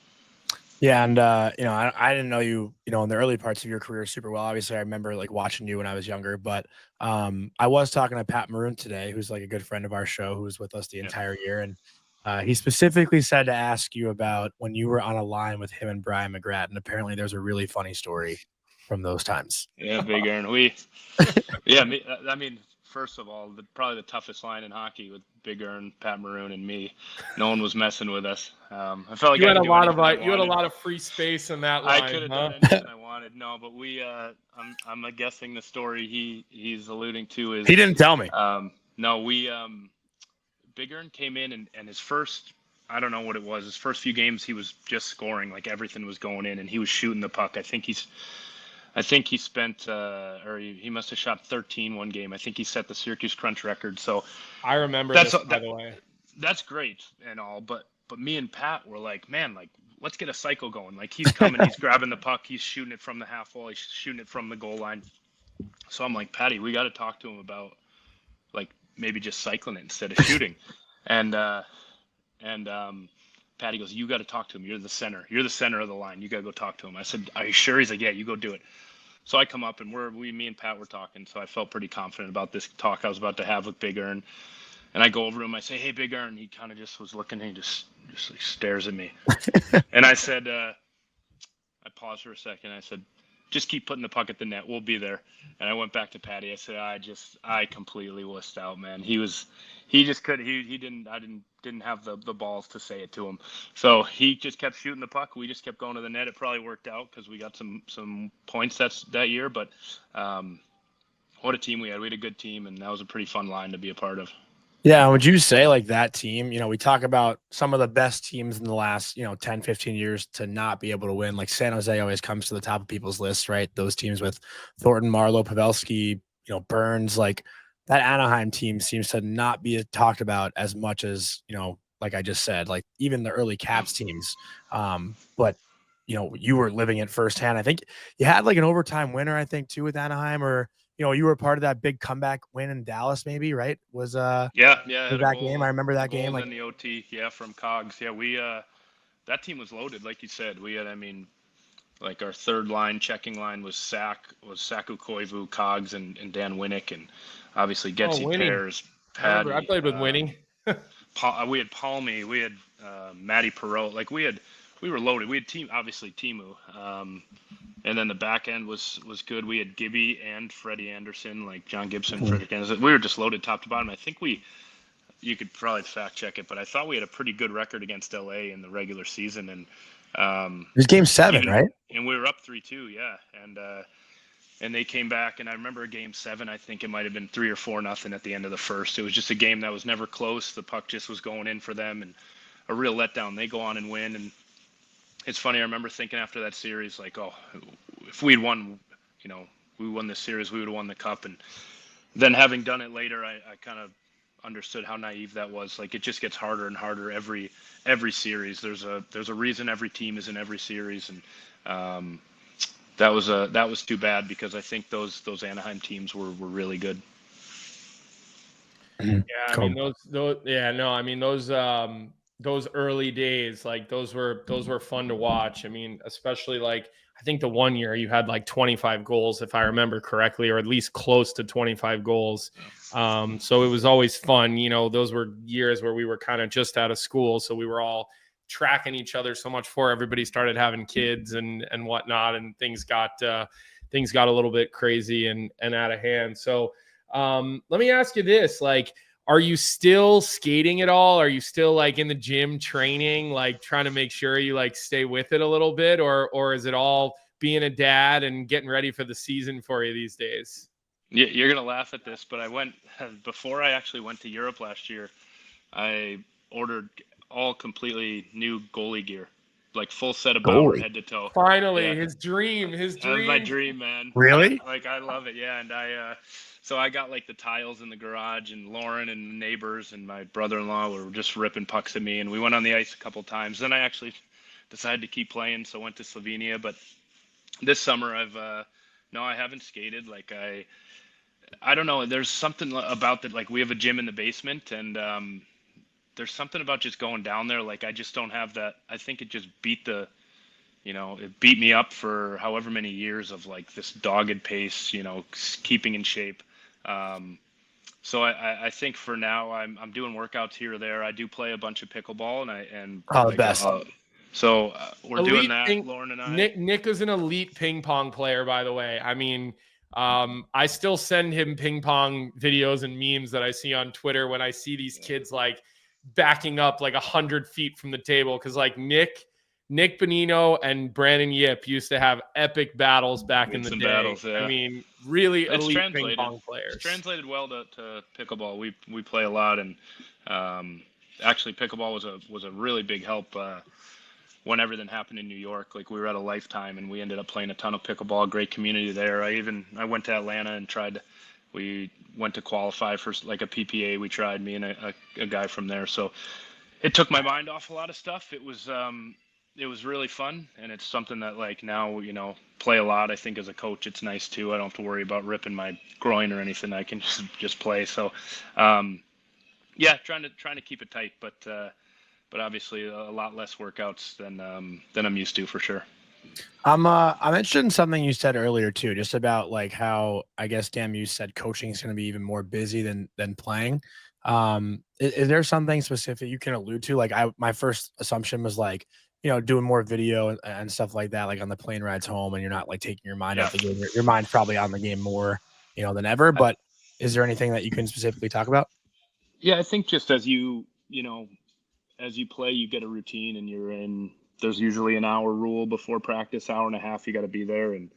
Yeah. And, I didn't know you, in the early parts of your career super well. Obviously, I remember like watching you when I was younger, but I was talking to Pat Maroon today, who's like a good friend of our show, who was with us the entire year. And he specifically said to ask you about when you were on a line with him and Brian McGrath. And apparently there's a really funny story from those times. Yeah, Big Aaron. I mean, first of all, probably the toughest line in hockey with Big Aaron, Pat Maroon, and me. No one was messing with us. I felt like you I had a could do lot of anything I you had a wanted. lot of free space in that line. I could have done anything I wanted. No, but I'm guessing the story he's alluding to is he didn't tell me. Big Aaron came in and his first, I don't know what it was, his first few games he was just scoring, like everything was going in, and he was shooting the puck. I think he spent or he must have shot 13 one game. I think he set the Syracuse Crunch record. So I remember this, by the way. That's great and all, but me and Pat were like, man, like let's get a cycle going. Like he's coming, he's grabbing the puck, he's shooting it from the half wall, he's shooting it from the goal line. So I'm like, Patty, we got to talk to him about like maybe just cycling it instead of shooting. And Patty goes, you got to talk to him. You're the center of the line. You got to go talk to him. I said, are you sure? He's like, yeah, you go do it. So I come up and me and Pat were talking. So I felt pretty confident about this talk I was about to have with Big Aaron. And I go over to him. I say, hey, Big Aaron. He kind of just was looking. And he just like stares at me. And I said, I paused for a second. I said, just keep putting the puck at the net. We'll be there. And I went back to Patty. I said, I completely wussed out, man. He didn't have the balls to say it to him. So he just kept shooting the puck. We just kept going to the net. It probably worked out because we got some points that year. But what a team we had. We had a good team, and that was a pretty fun line to be a part of. Yeah. Would you say like that team, we talk about some of the best teams in the last, 10, 15 years to not be able to win. Like San Jose always comes to the top of people's lists, right? Those teams with Thornton, Marlowe, Pavelski, Burns, like that Anaheim team seems to not be talked about as much as, like I just said, like even the early Caps teams. But, you were living it firsthand. I think you had like an overtime winner, I think, too, with Anaheim, or, you were part of that big comeback win in Dallas, maybe, right? Was that game? I remember that game. Like in the OT, from Cogs. Yeah, we that team was loaded, like you said. We had, like our third line, checking line was Saku Koivu, Cogs, and Dan Winnick, and obviously Getsy Pears, Patty. I played with Winnie. We had Palmy, we had Matty Perot. Like we were loaded. We had Timu. And then the back end was good. We had Gibby and Freddie Anderson, like John Gibson, Frederick Anderson. We were just loaded top to bottom. I think you could probably fact check it, but I thought we had a pretty good record against LA in the regular season. And It was game 7, right? And we were up 3-2, yeah. And they came back, and I remember game 7, I think it might have been 3 or 4-0 at the end of the first. It was just a game that was never close. The puck just was going in for them, and a real letdown. They go on and win, and it's funny. I remember thinking after that series, like, oh, if we'd won, we won this series, we would have won the cup. And then having done it later, I kind of understood how naive that was. Like, it just gets harder and harder every series. There's a reason every team is in every series, and that was too bad, because I think those Anaheim teams were really good. Yeah, I mean those early days, like those were fun to watch. I mean, especially like I think the one year you had like 25 goals, if I remember correctly, or at least close to 25 goals. So it was always fun. Those were years where we were kind of just out of school, so we were all tracking each other so much before everybody started having kids and whatnot, and things got a little bit crazy and out of hand. So let me ask you this, like, are you still skating at all? Are you still like in the gym training, like trying to make sure you like stay with it a little bit, or is it all being a dad and getting ready for the season for you these days? Yeah, you're gonna laugh at this, but before I actually went to Europe last year, I ordered all completely new goalie gear, like full set of Bauer head to toe. Finally, yeah. his dream. That was my dream, man. Really? I love it. Yeah. And so I got like the tiles in the garage, and Lauren and the neighbors and my brother-in-law were just ripping pucks at me, and we went on the ice a couple times. Then I actually decided to keep playing, so went to Slovenia. But this summer I haven't skated. Like I don't know. There's something about that. Like, we have a gym in the basement, and there's something about just going down there. Like, I just don't have that. I think it just it beat me up for however many years of like this dogged pace, keeping in shape. So I think for now I'm doing workouts here or there. I do play a bunch of pickleball, the best. So we're Elite doing that, Lauren and I. Nick is an elite ping pong player, by the way. I mean, I still send him ping pong videos and memes that I see on Twitter when I see these kids like backing up like 100 feet from the table, because like Nick Bonino and Brandon Yip used to have epic battles back in the day. Battles, yeah. I mean, really elite ping pong players. It's translated well to pickleball. We play a lot, and actually pickleball was a really big help when everything happened in New York. Like, we were at a Lifetime, and we ended up playing a ton of pickleball. Great community there. I went to Atlanta and we went to qualify for like a PPA. We tried, me and a guy from there. So it took my mind off a lot of stuff. It was really fun, and it's something that like now, play a lot. I think as a coach, it's nice too. I don't have to worry about ripping my groin or anything. I can just play. So, yeah, trying to keep it tight, but obviously a lot less workouts than I'm used to, for sure. I'm interested in something you said earlier too, just about like how, I guess, you said coaching is going to be even more busy than playing. Is there something specific you can allude to? Like, my first assumption was like, doing more video and stuff like that, like on the plane rides home, and you're not like taking your mind off the game. Your mind's probably on the game more, than ever. But is there anything that you can specifically talk about? Yeah, I think just as you play, you get a routine, and there's usually an hour rule before practice, hour and a half, you got to be there. And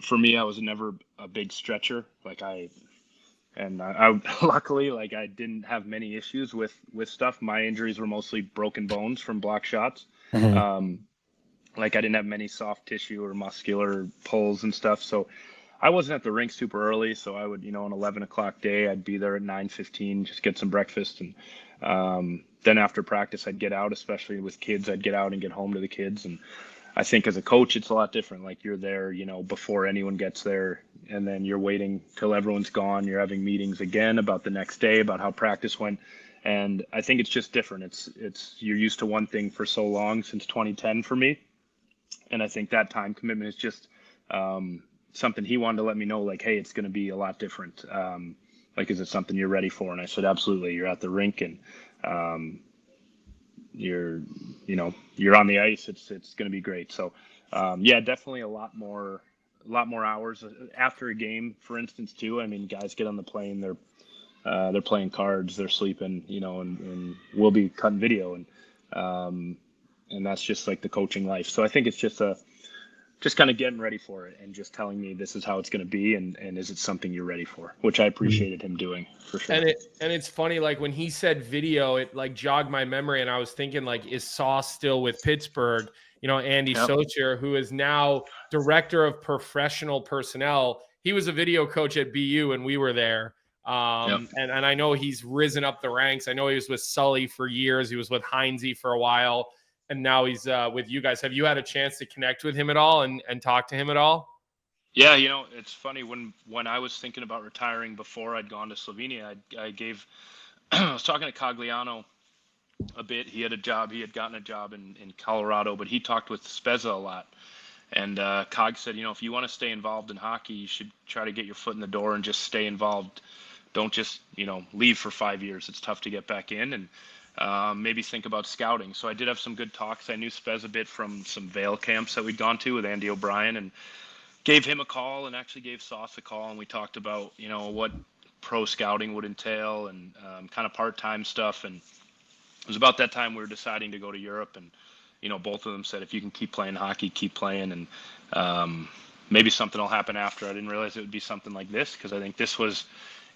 for me, I was never a big stretcher. Like I luckily, like, I didn't have many issues with stuff. My injuries were mostly broken bones from block shots. Mm-hmm. Like, I didn't have many soft tissue or muscular pulls and stuff. So I wasn't at the rink super early. So I would, an 11 o'clock day, I'd be there at 9:15, just get some breakfast. And then after practice, I'd get out, especially with kids. I'd get out and get home to the kids. And I think as a coach, it's a lot different. Like, you're there, before anyone gets there, and then you're waiting till everyone's gone. You're having meetings again about the next day, about how practice went. And I think it's just different. It's you're used to one thing for so long, since 2010 for me. And I think that time commitment is just something he wanted to let me know, like, hey, it's going to be a lot different. Like, is it something you're ready for? And I said, absolutely. You're at the rink, and you're on the ice. It's going to be great. So yeah, definitely a lot more hours after a game, for instance, too. I mean, guys get on the plane, they're playing cards, they're sleeping, and we'll be cutting video. And and that's just like the coaching life. So I think it's just kind of getting ready for it and just telling me this is how it's going to be, and is it something you're ready for, which I appreciated him doing for sure. And it's funny, like when he said video, it like jogged my memory, and I was thinking, like, is Sauce still with Pittsburgh? You know, Andy Socher, who is now director of professional personnel. He was a video coach at BU and we were there. And I know he's risen up the ranks. I know he was with Sully for years. He was with Heinze for a while. And now he's with you guys. Have you had a chance to connect with him at all and talk to him at all? Yeah, you know, it's funny when I was thinking about retiring before I'd gone to Slovenia, I was talking to Cogliano a bit. He had gotten a job in Colorado, but he talked with Spezza a lot. And Cog said, you know, if you want to stay involved in hockey, you should try to get your foot in the door and just stay involved. Don't just, you know, leave for 5 years. It's tough to get back in, and maybe think about scouting. So I did have some good talks. I knew Spez a bit from some Vail camps that we'd gone to with Andy O'Brien, and gave him a call and actually gave Sauce a call. And we talked about, you know, what pro scouting would entail and kind of part-time stuff. And it was about that time we were deciding to go to Europe, and you know, both of them said, if you can keep playing hockey, keep playing, and maybe something will happen after. I didn't realize it would be something like this, because I think this was,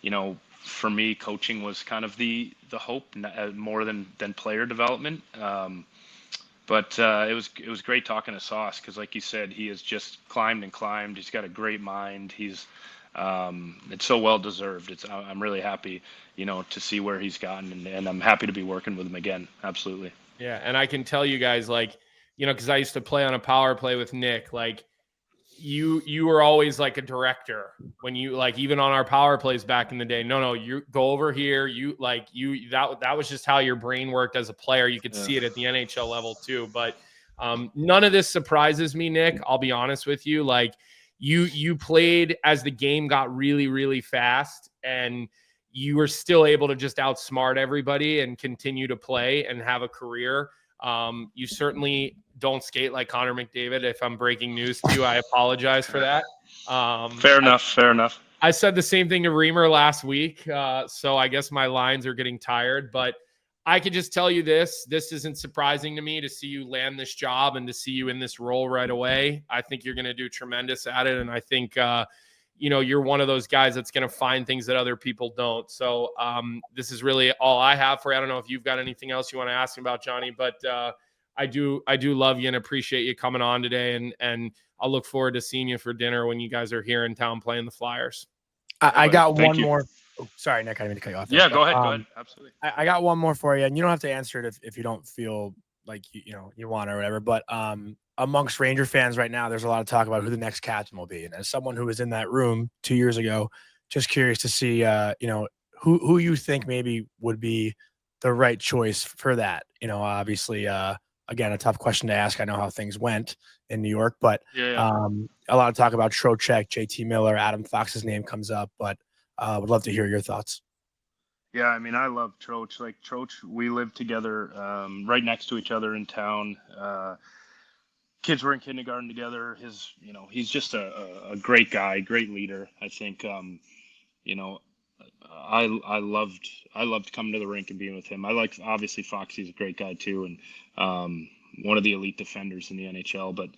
you know, for me, coaching was kind of the hope more than player development. But it was great talking to Sauce, because like you said, he has just climbed and climbed. He's got a great mind. He's it's so well deserved. I'm really happy, you know, to see where he's gotten, and I'm happy to be working with him again. Absolutely. Yeah, and I can tell you guys, like, you know, because I used to play on a power play with Nick, like, you were always like a director when you, like, even on our power plays back in the day. No, you go over here. That was just how your brain worked as a player. You could see it at the NHL level too. But none of this surprises me, Nick. I'll be honest with you. Like, you played as the game got really, really fast, and you were still able to just outsmart everybody and continue to play and have a career. You certainly don't skate like Connor McDavid. If I'm breaking news to you, I apologize for that. Fair enough. I said the same thing to Reamer last week. So I guess my lines are getting tired, but I can just tell you this isn't surprising to me to see you land this job and to see you in this role right away. I think you're going to do tremendous at it. And I think, you know, you're one of those guys that's going to find things that other people don't. So this is really all I have for you. I don't know if you've got anything else you want to ask about, Johnny, but I do love you and appreciate you coming on today. And I'll look forward to seeing you for dinner when you guys are here in town playing the Flyers. I got one more. Oh, sorry, Nick, I didn't mean to cut you off. Yeah, go ahead. Absolutely. I got one more for you, and you don't have to answer it if you don't feel like you want or whatever. But amongst Ranger fans right now, there's a lot of talk about who the next captain will be. And as someone who was in that room 2 years ago, just curious to see, who you think maybe would be the right choice for that. You know, obviously, again, a tough question to ask. I know how things went in New York, but a lot of talk about Trocheck, JT Miller, Adam Fox's name comes up, but would love to hear your thoughts. Yeah, I mean, I love Troch. Like, Troch, we lived together right next to each other in town. Kids were in kindergarten together. He's just a great guy, great leader. I think, I loved coming to the rink and being with him. Obviously Foxy's a great guy too, and one of the elite defenders in the NHL. But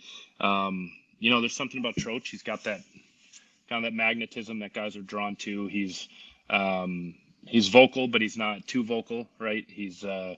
there's something about Troch. He's got that kind of that magnetism that guys are drawn to. He's vocal, but he's not too vocal, right? And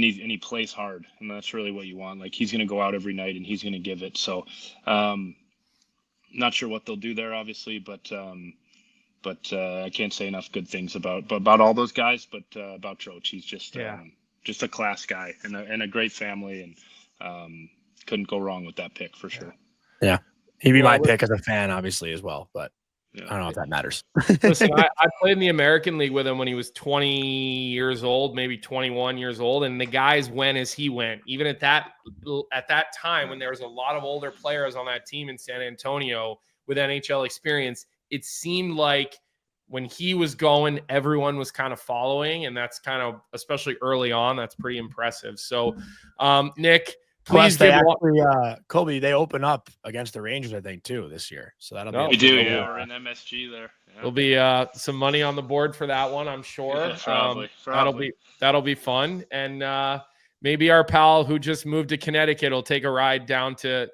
he plays hard, and that's really what you want. Like, he's going to go out every night and he's going to give it. So, not sure what they'll do there, obviously, but I can't say enough good things about all those guys. But about Troch, he's just a class guy and a great family, and couldn't go wrong with that pick for sure. Yeah, he'd be my pick as a fan, obviously, as well, but. I don't know if that matters. Listen, I played in the American League with him when he was 20 years old, maybe 21 years old, and the guys went as he went. Even at that time, when there was a lot of older players on that team in San Antonio with NHL experience, it seemed like when he was going, everyone was kind of following, and that's kind of, especially early on, that's pretty impressive. So, Nick, please give Colby, they open up against the Rangers, I think, too, this year. So that'll be. We do, yeah. We're in MSG there. Yeah. There'll be some money on the board for that one, I'm sure. Yeah, probably. That'll be fun. And maybe our pal who just moved to Connecticut will take a ride down to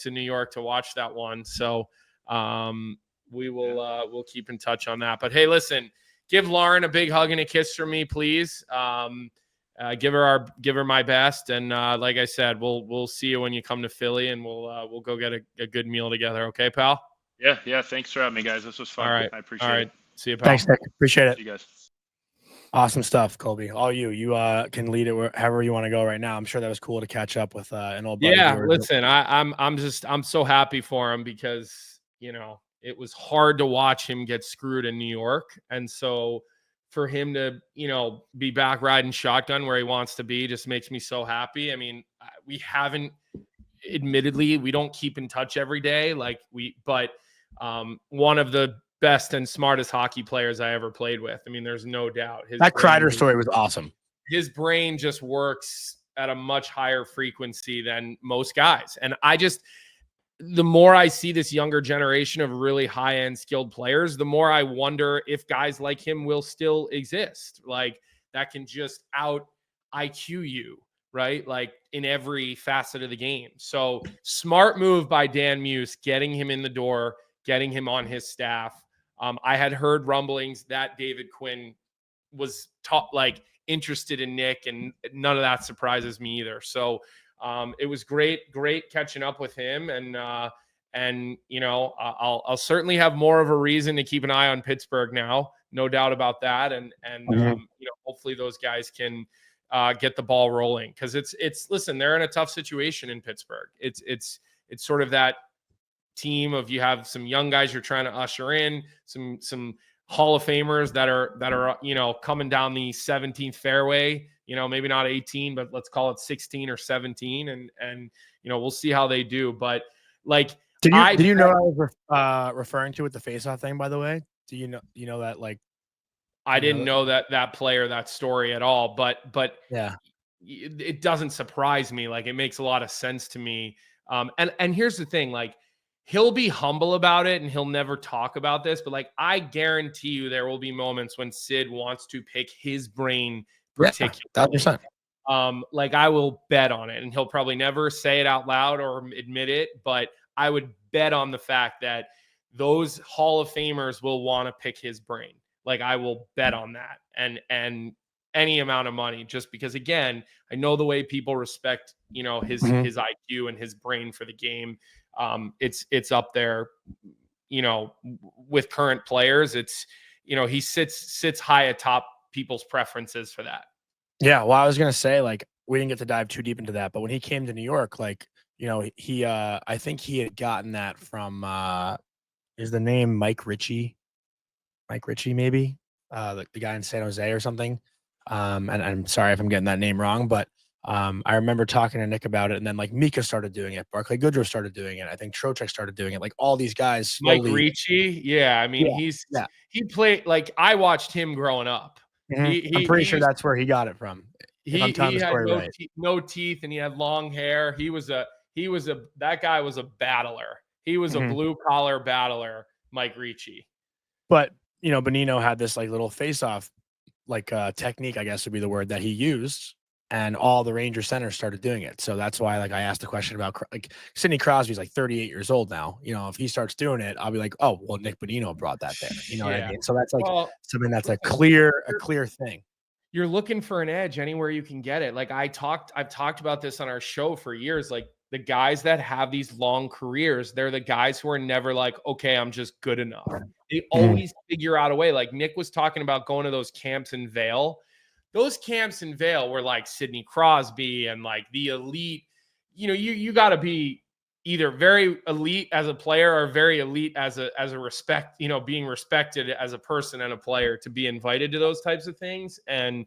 New York to watch that one. So we'll keep in touch on that. But hey, listen, give Lauren a big hug and a kiss from me, please. Give her my best. And like I said, we'll see you when you come to Philly, and we'll go get a good meal together. Okay, pal? Yeah. Thanks for having me, guys. This was fun. All right. I appreciate it. See you, pal. Thanks, Nick. Appreciate it. See you guys. Awesome stuff, Colby. All you can lead it however you want to go right now. I'm sure that was cool to catch up with an old buddy. Yeah, listen, I'm so happy for him because, it was hard to watch him get screwed in New York. And so for him to, be back riding shotgun where he wants to be just makes me so happy. I mean, admittedly, we don't keep in touch every day but one of the best and smartest hockey players I ever played with. I mean, there's no doubt. That Kreider story was awesome. His brain just works at a much higher frequency than most guys. And the more I see this younger generation of really high-end skilled players, the more I wonder if guys like him will still exist, like that can just out IQ you, right? Like in every facet of the game. So smart move by Dan Muse, getting him in the door, getting him on his staff. I had heard rumblings that David Quinn was interested in Nick, and none of that surprises me either. So it was great catching up with him, and I'll certainly have more of a reason to keep an eye on Pittsburgh now, no doubt about that, and hopefully those guys can get the ball rolling, because listen, they're in a tough situation in Pittsburgh. It's sort of that team of, you have some young guys you're trying to usher in, some Hall of Famers that are coming down the 17th fairway, maybe not 18, but let's call it 16 or 17, and we'll see how they do. But did you know what I was referring to with the Faceoff thing, by the way? Do you know that I didn't know that player, that story at all, but yeah, it doesn't surprise me. It makes a lot of sense to me. And here's the thing, he'll be humble about it and he'll never talk about this, but I guarantee you there will be moments when Sid wants to pick his brain particularly. Yeah, 100%. I will bet on it, and he'll probably never say it out loud or admit it, but I would bet on the fact that those Hall of Famers will want to pick his brain. I will bet on that, and any amount of money, just because, again, I know the way people respect, his IQ and his brain for the game. It's up there, with current players. It's, he sits high atop people's preferences for that. Yeah. Well, I was going to say, we didn't get to dive too deep into that, but when he came to New York, he, I think he had gotten that from, is the name Mike Ritchie, maybe, the guy in San Jose or something. And I'm sorry if I'm getting that name wrong, but I remember talking to Nick about it, and then Mika started doing it, Barclay Goodrow started doing it, I think Trocheck started doing it, all these guys slowly. Mike Ricci, yeah, I mean, he played, I watched him growing up. Mm-hmm. I'm pretty sure that's where he got it from. He had no teeth, and he had long hair. That guy was a battler. He was a blue collar battler, Mike Ricci. But Bonino had this little face-off technique, I guess would be the word, that he used, and all the Ranger centers started doing it. So that's why I asked the question about Sidney Crosby's 38 years old now. If he starts doing it, I'll be like, oh well, Nick Bonino brought that there. What I mean? So that's something that's a clear thing. You're looking for an edge anywhere you can get it. I've talked about this on our show for years. The guys that have these long careers, they're the guys who are never okay, I'm just good enough. They always figure out a way. Nick was talking about going to those camps in Vail. Those camps in Vail were Sidney Crosby and the elite. You got to be either very elite as a player or very elite as a respect, being respected as a person and a player to be invited to those types of things. And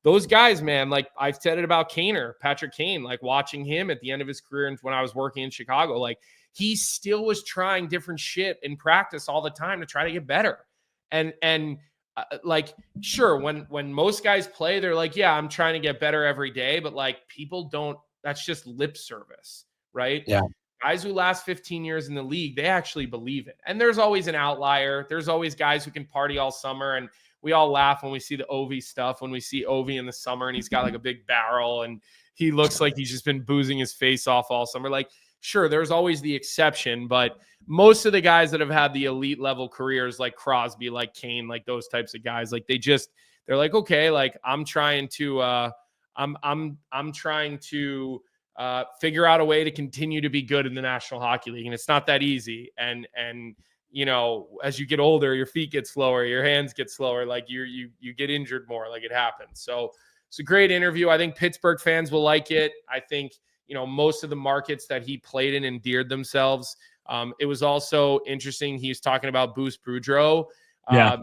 those guys, man, I've said it about Patrick Kane, watching him at the end of his career and when I was working in Chicago, he still was trying different shit in practice all the time to try to get better. And sure, when most guys play, they're yeah, I'm trying to get better every day, but people don't, that's just lip service, right? Yeah. Guys who last 15 years in the league, they actually believe it. And there's always an outlier. There's always guys who can party all summer, and we all laugh when we see the Ovi stuff, when we see Ovi in the summer and he's got a big barrel and he looks like he's just been boozing his face off all summer. Like, sure, there's always the exception, but most of the guys that have had the elite level careers, like Crosby, like Kane, like those types of guys, like they're like, okay, like I'm trying to figure out a way to continue to be good in the National Hockey League, and it's not that easy. And you know, as you get older, your feet get slower, your hands get slower, like you get injured more, like it happens. So it's a great interview. I think Pittsburgh fans will like it. I think, you know, most of the markets that he played in endeared themselves. It was also interesting. He was talking about Bruce Boudreau. Yeah.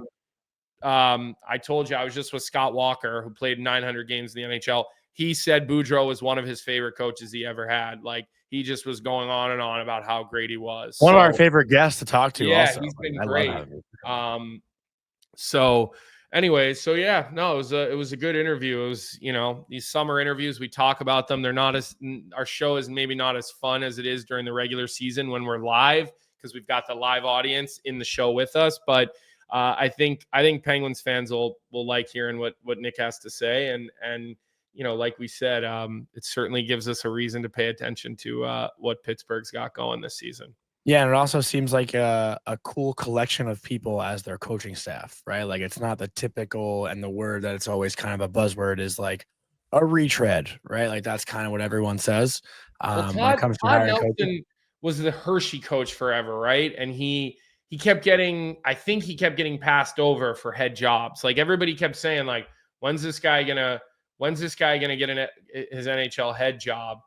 I told you I was just with Scott Walker, who played 900 games in the NHL. He said Boudreau was one of his favorite coaches he ever had. Like, he just was going on and on about how great he was. One of our favorite guests to talk to. Yeah, also. he's been I great. So anyway, so yeah, no, it was a good interview. It was, you know, these summer interviews, we talk about them. They're not our show is maybe not as fun as it is during the regular season when we're live, because we've got the live audience in the show with us. But I think Penguins fans will like hearing what Nick has to say. And you know, like we said, it certainly gives us a reason to pay attention to what Pittsburgh's got going this season. Yeah, and it also seems like a cool collection of people as their coaching staff, right? Like, it's not the typical, and the word that it's always kind of a buzzword is like a retread, right? Like, that's kind of what everyone says. Well, When it comes to Todd hiring Nelson coaches. was the Hershey coach forever, right? And he kept getting, I think he kept getting passed over for head jobs. Like, everybody kept saying, like, when's this guy gonna get his NHL head job?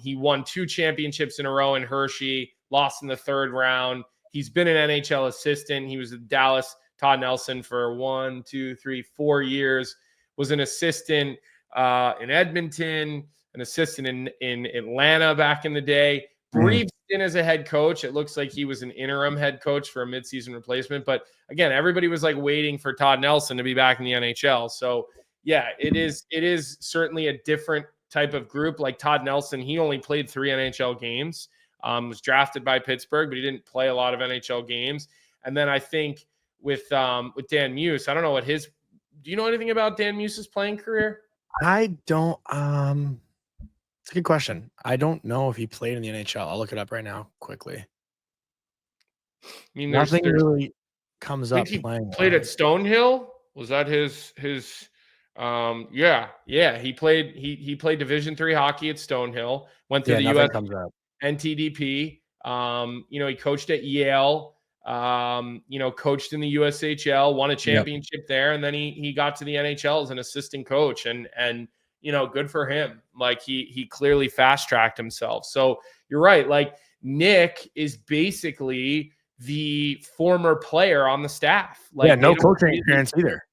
He won 2 championships in a row in Hershey, lost in the 3rd round. He's been an NHL assistant. He was at Dallas, Todd Nelson, for 4 years, was an assistant in Edmonton, an assistant in Atlanta back in the day. Brief stint as a head coach. It looks like he was an interim head coach for a midseason replacement. But again, everybody was like waiting for Todd Nelson to be back in the NHL. So yeah, it is certainly a different type of group. Like Todd Nelson, he only played 3 NHL games, was drafted by Pittsburgh, but he didn't play a lot of NHL games. And then I think with Dan Muse, I don't know do you know anything about Dan Muse's playing career? I don't. It's a good question. I don't know if he played in the NHL. I'll look it up right now quickly. I mean, nothing really comes up. He playing played at Stonehill. Was that his? Yeah. He played Division III hockey at Stonehill. Went to the US NTDP. You know, he coached at Yale. You know, coached in the USHL, won a championship there, and then he got to the NHL as an assistant coach, and you know, good for him. Like, he clearly fast tracked himself. So you're right. Like, Nick is basically the former player on the staff. Like, no coaching experience either.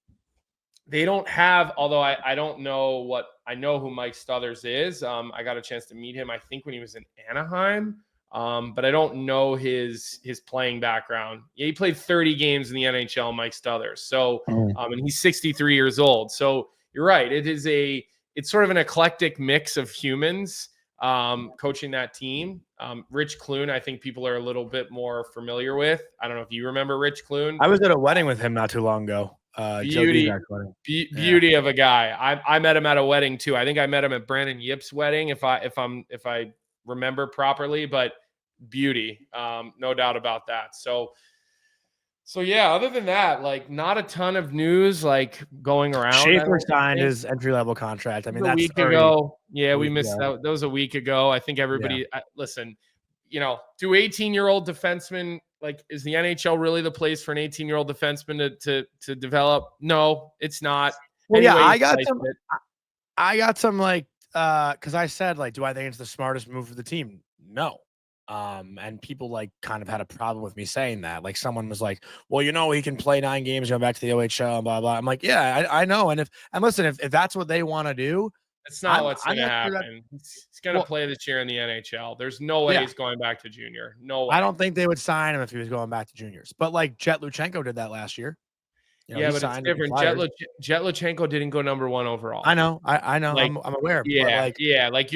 They don't have, although I don't know I know who Mike Stothers is. I got a chance to meet him, I think, when he was in Anaheim. But I don't know his playing background. Yeah, he played 30 games in the NHL, Mike Stothers. So, and he's 63 years old. So you're right. It's sort of an eclectic mix of humans coaching that team. Rich Clune, I think people are a little bit more familiar with. I don't know if you remember Rich Clune. I was at a wedding with him not too long ago. Beauty of a guy. I met him at a wedding too. I think I met him at Brandon Yip's wedding, if I remember properly, but beauty, no doubt about that. So yeah, other than that, like, not a ton of news like going around. Schaefer signed his entry-level contract. I mean, that's a week ago. Yeah, we missed that. That was a week ago. I think everybody listen, you know, do 18-year-old defensemen, like, is the NHL really the place for an 18-year-old defenseman to develop? No, it's not. Well, anyway, I got some like because I said, like, do I think it's the smartest move for the team? No. And people like kind of had a problem with me saying that. Like, someone was like, well, you know, he can play 9 games, go back to the OHL and blah, blah. I'm like, yeah, I know. And listen, if that's what they want to do, it's not what's going to happen. He's going to play this year in the NHL. There's no way he's going back to junior. No way. I don't think they would sign him if he was going back to juniors. But like Jet Luchenko did that last year. You know, but it's different. Jet Luchenko didn't go number 1 overall. I know. I know. Like, I'm aware. Yeah. Like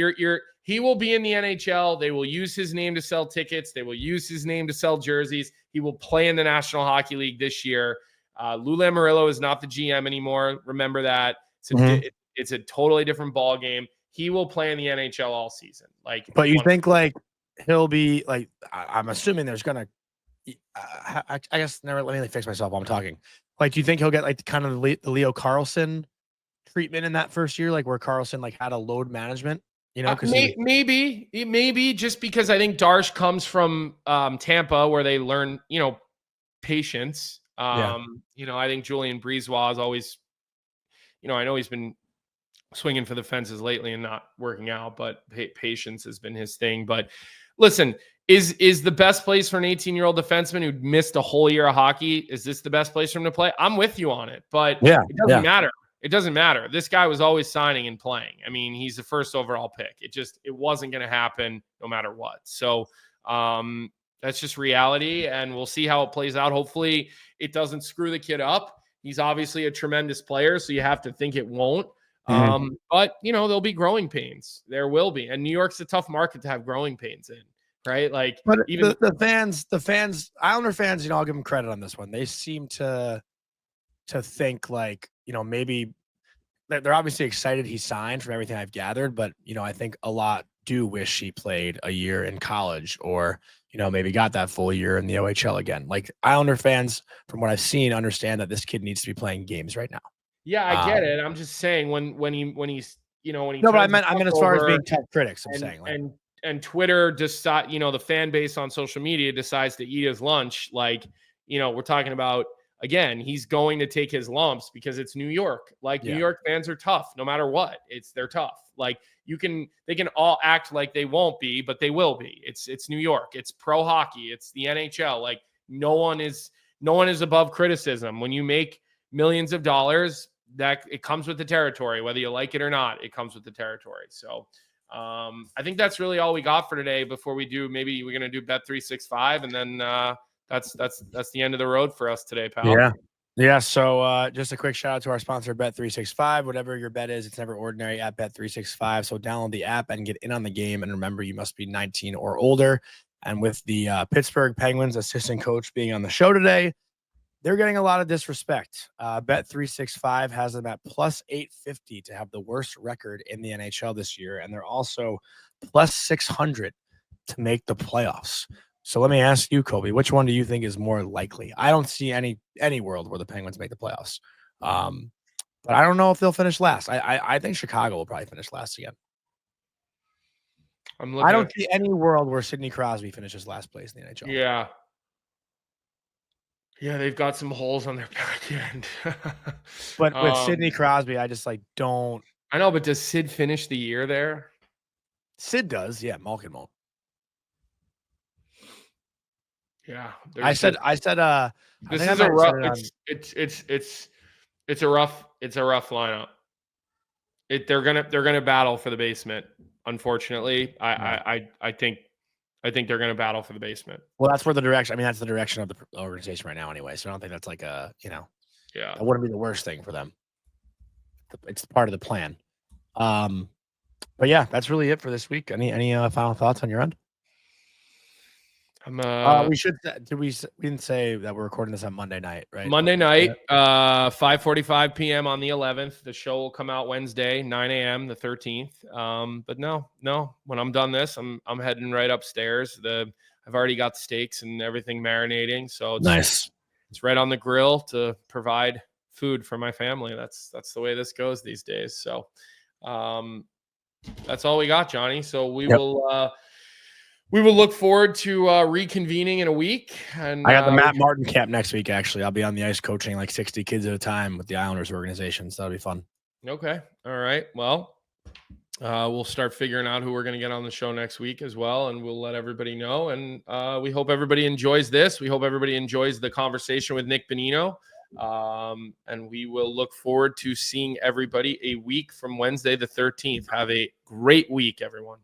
he will be in the NHL. They will use his name to sell tickets. They will use his name to sell jerseys. He will play in the National Hockey League this year. Lou Lamoriello is not the GM anymore. Remember that. It's a totally different ball game. he will play in the NHL all season. Like, but you think like he'll be like, I'm assuming there's gonna, I guess never. Let me fix myself while I'm talking. Like, do you think he'll get like kind of the Leo Carlson treatment in that first year, like where Carlson like had a load management? You know, because maybe just because I think Darsh comes from Tampa, where they learn, patience. I think Julian Breezewa is always, I know he's been swinging for the fences lately and not working out, but patience has been his thing. But listen, is the best place for an 18-year-old defenseman who missed a whole year of hockey, is this the best place for him to play? I'm with you on it, but it doesn't matter. It doesn't matter. This guy was always signing and playing. I mean, he's the first overall pick. It wasn't going to happen no matter what. So that's just reality, and we'll see how it plays out. Hopefully it doesn't screw the kid up. He's obviously a tremendous player, so you have to think it won't. But there'll be growing pains. There will be. And New York's a tough market to have growing pains in, right? Like, but even the fans, Islander fans, I'll give them credit on this one. They seem to think like, maybe they're obviously excited he signed from everything I've gathered, but I think a lot do wish he played a year in college or, maybe got that full year in the OHL again. Like, Islander fans, from what I've seen, understand that this kid needs to be playing games right now. Yeah, I get it. I'm just saying when he's no, but I meant as far as being tough critics. I'm saying like, and Twitter decide, the fan base on social media decides to eat his lunch. Like, we're talking about, again, he's going to take his lumps because it's New York. Like, New York fans are tough no matter what. They're tough. Like, they can all act like they won't be, but they will be. It's New York. It's pro hockey. It's the NHL. Like, no one is above criticism. When you make millions of dollars, that it comes with the territory, whether you like it or not, it comes with the territory. So I think that's really all we got for today. Before we do, maybe we're going to do Bet365, and then that's the end of the road for us today, pal. Yeah. So just a quick shout out to our sponsor, Bet365. Whatever your bet is, it's never ordinary at Bet365. So download the app and get in on the game. And remember, you must be 19 or older. And with the Pittsburgh Penguins assistant coach being on the show today, they're getting a lot of disrespect. Bet365 has them at plus 850 to have the worst record in the NHL this year. And they're also plus 600 to make the playoffs. So let me ask you, Colby, which one do you think is more likely? I don't see any world where the Penguins make the playoffs. But I don't know if they'll finish last. I think Chicago will probably finish last again. I don't see any world where Sidney Crosby finishes last place in the NHL. Yeah. Yeah, they've got some holes on their back end. But with Sidney Crosby, I just don't. I know, but does Sid finish the year there? Sid does, yeah. Malkin won't. Yeah, I said. This is a rough. It's a rough lineup. They're gonna battle for the basement. Unfortunately, I think they're going to battle for the basement. Well, that's where the direction. I mean, that's the direction of the organization right now, anyway. So I don't think that's like that wouldn't be the worst thing for them. It's part of the plan. But yeah, that's really it for this week. Any final thoughts on your end? We didn't say that we're recording this on Monday night, right? Monday night, 5:45 p.m. on the 11th. The show will come out Wednesday, 9 a.m. the 13th. But no, when I'm done this, I'm heading right upstairs. I've already got steaks and everything marinating, so it's nice. It's right on the grill to provide food for my family. That's the way this goes these days. So that's all we got, Johnny. So we will look forward to reconvening in a week. And I got the Matt Martin camp next week, actually. I'll be on the ice coaching like 60 kids at a time with the Islanders organization. So that'll be fun. Okay. All right. Well, we'll start figuring out who we're going to get on the show next week as well. And we'll let everybody know. And we hope everybody enjoys this. We hope everybody enjoys the conversation with Nick Bonino. And we will look forward to seeing everybody a week from Wednesday the 13th. Have a great week, everyone.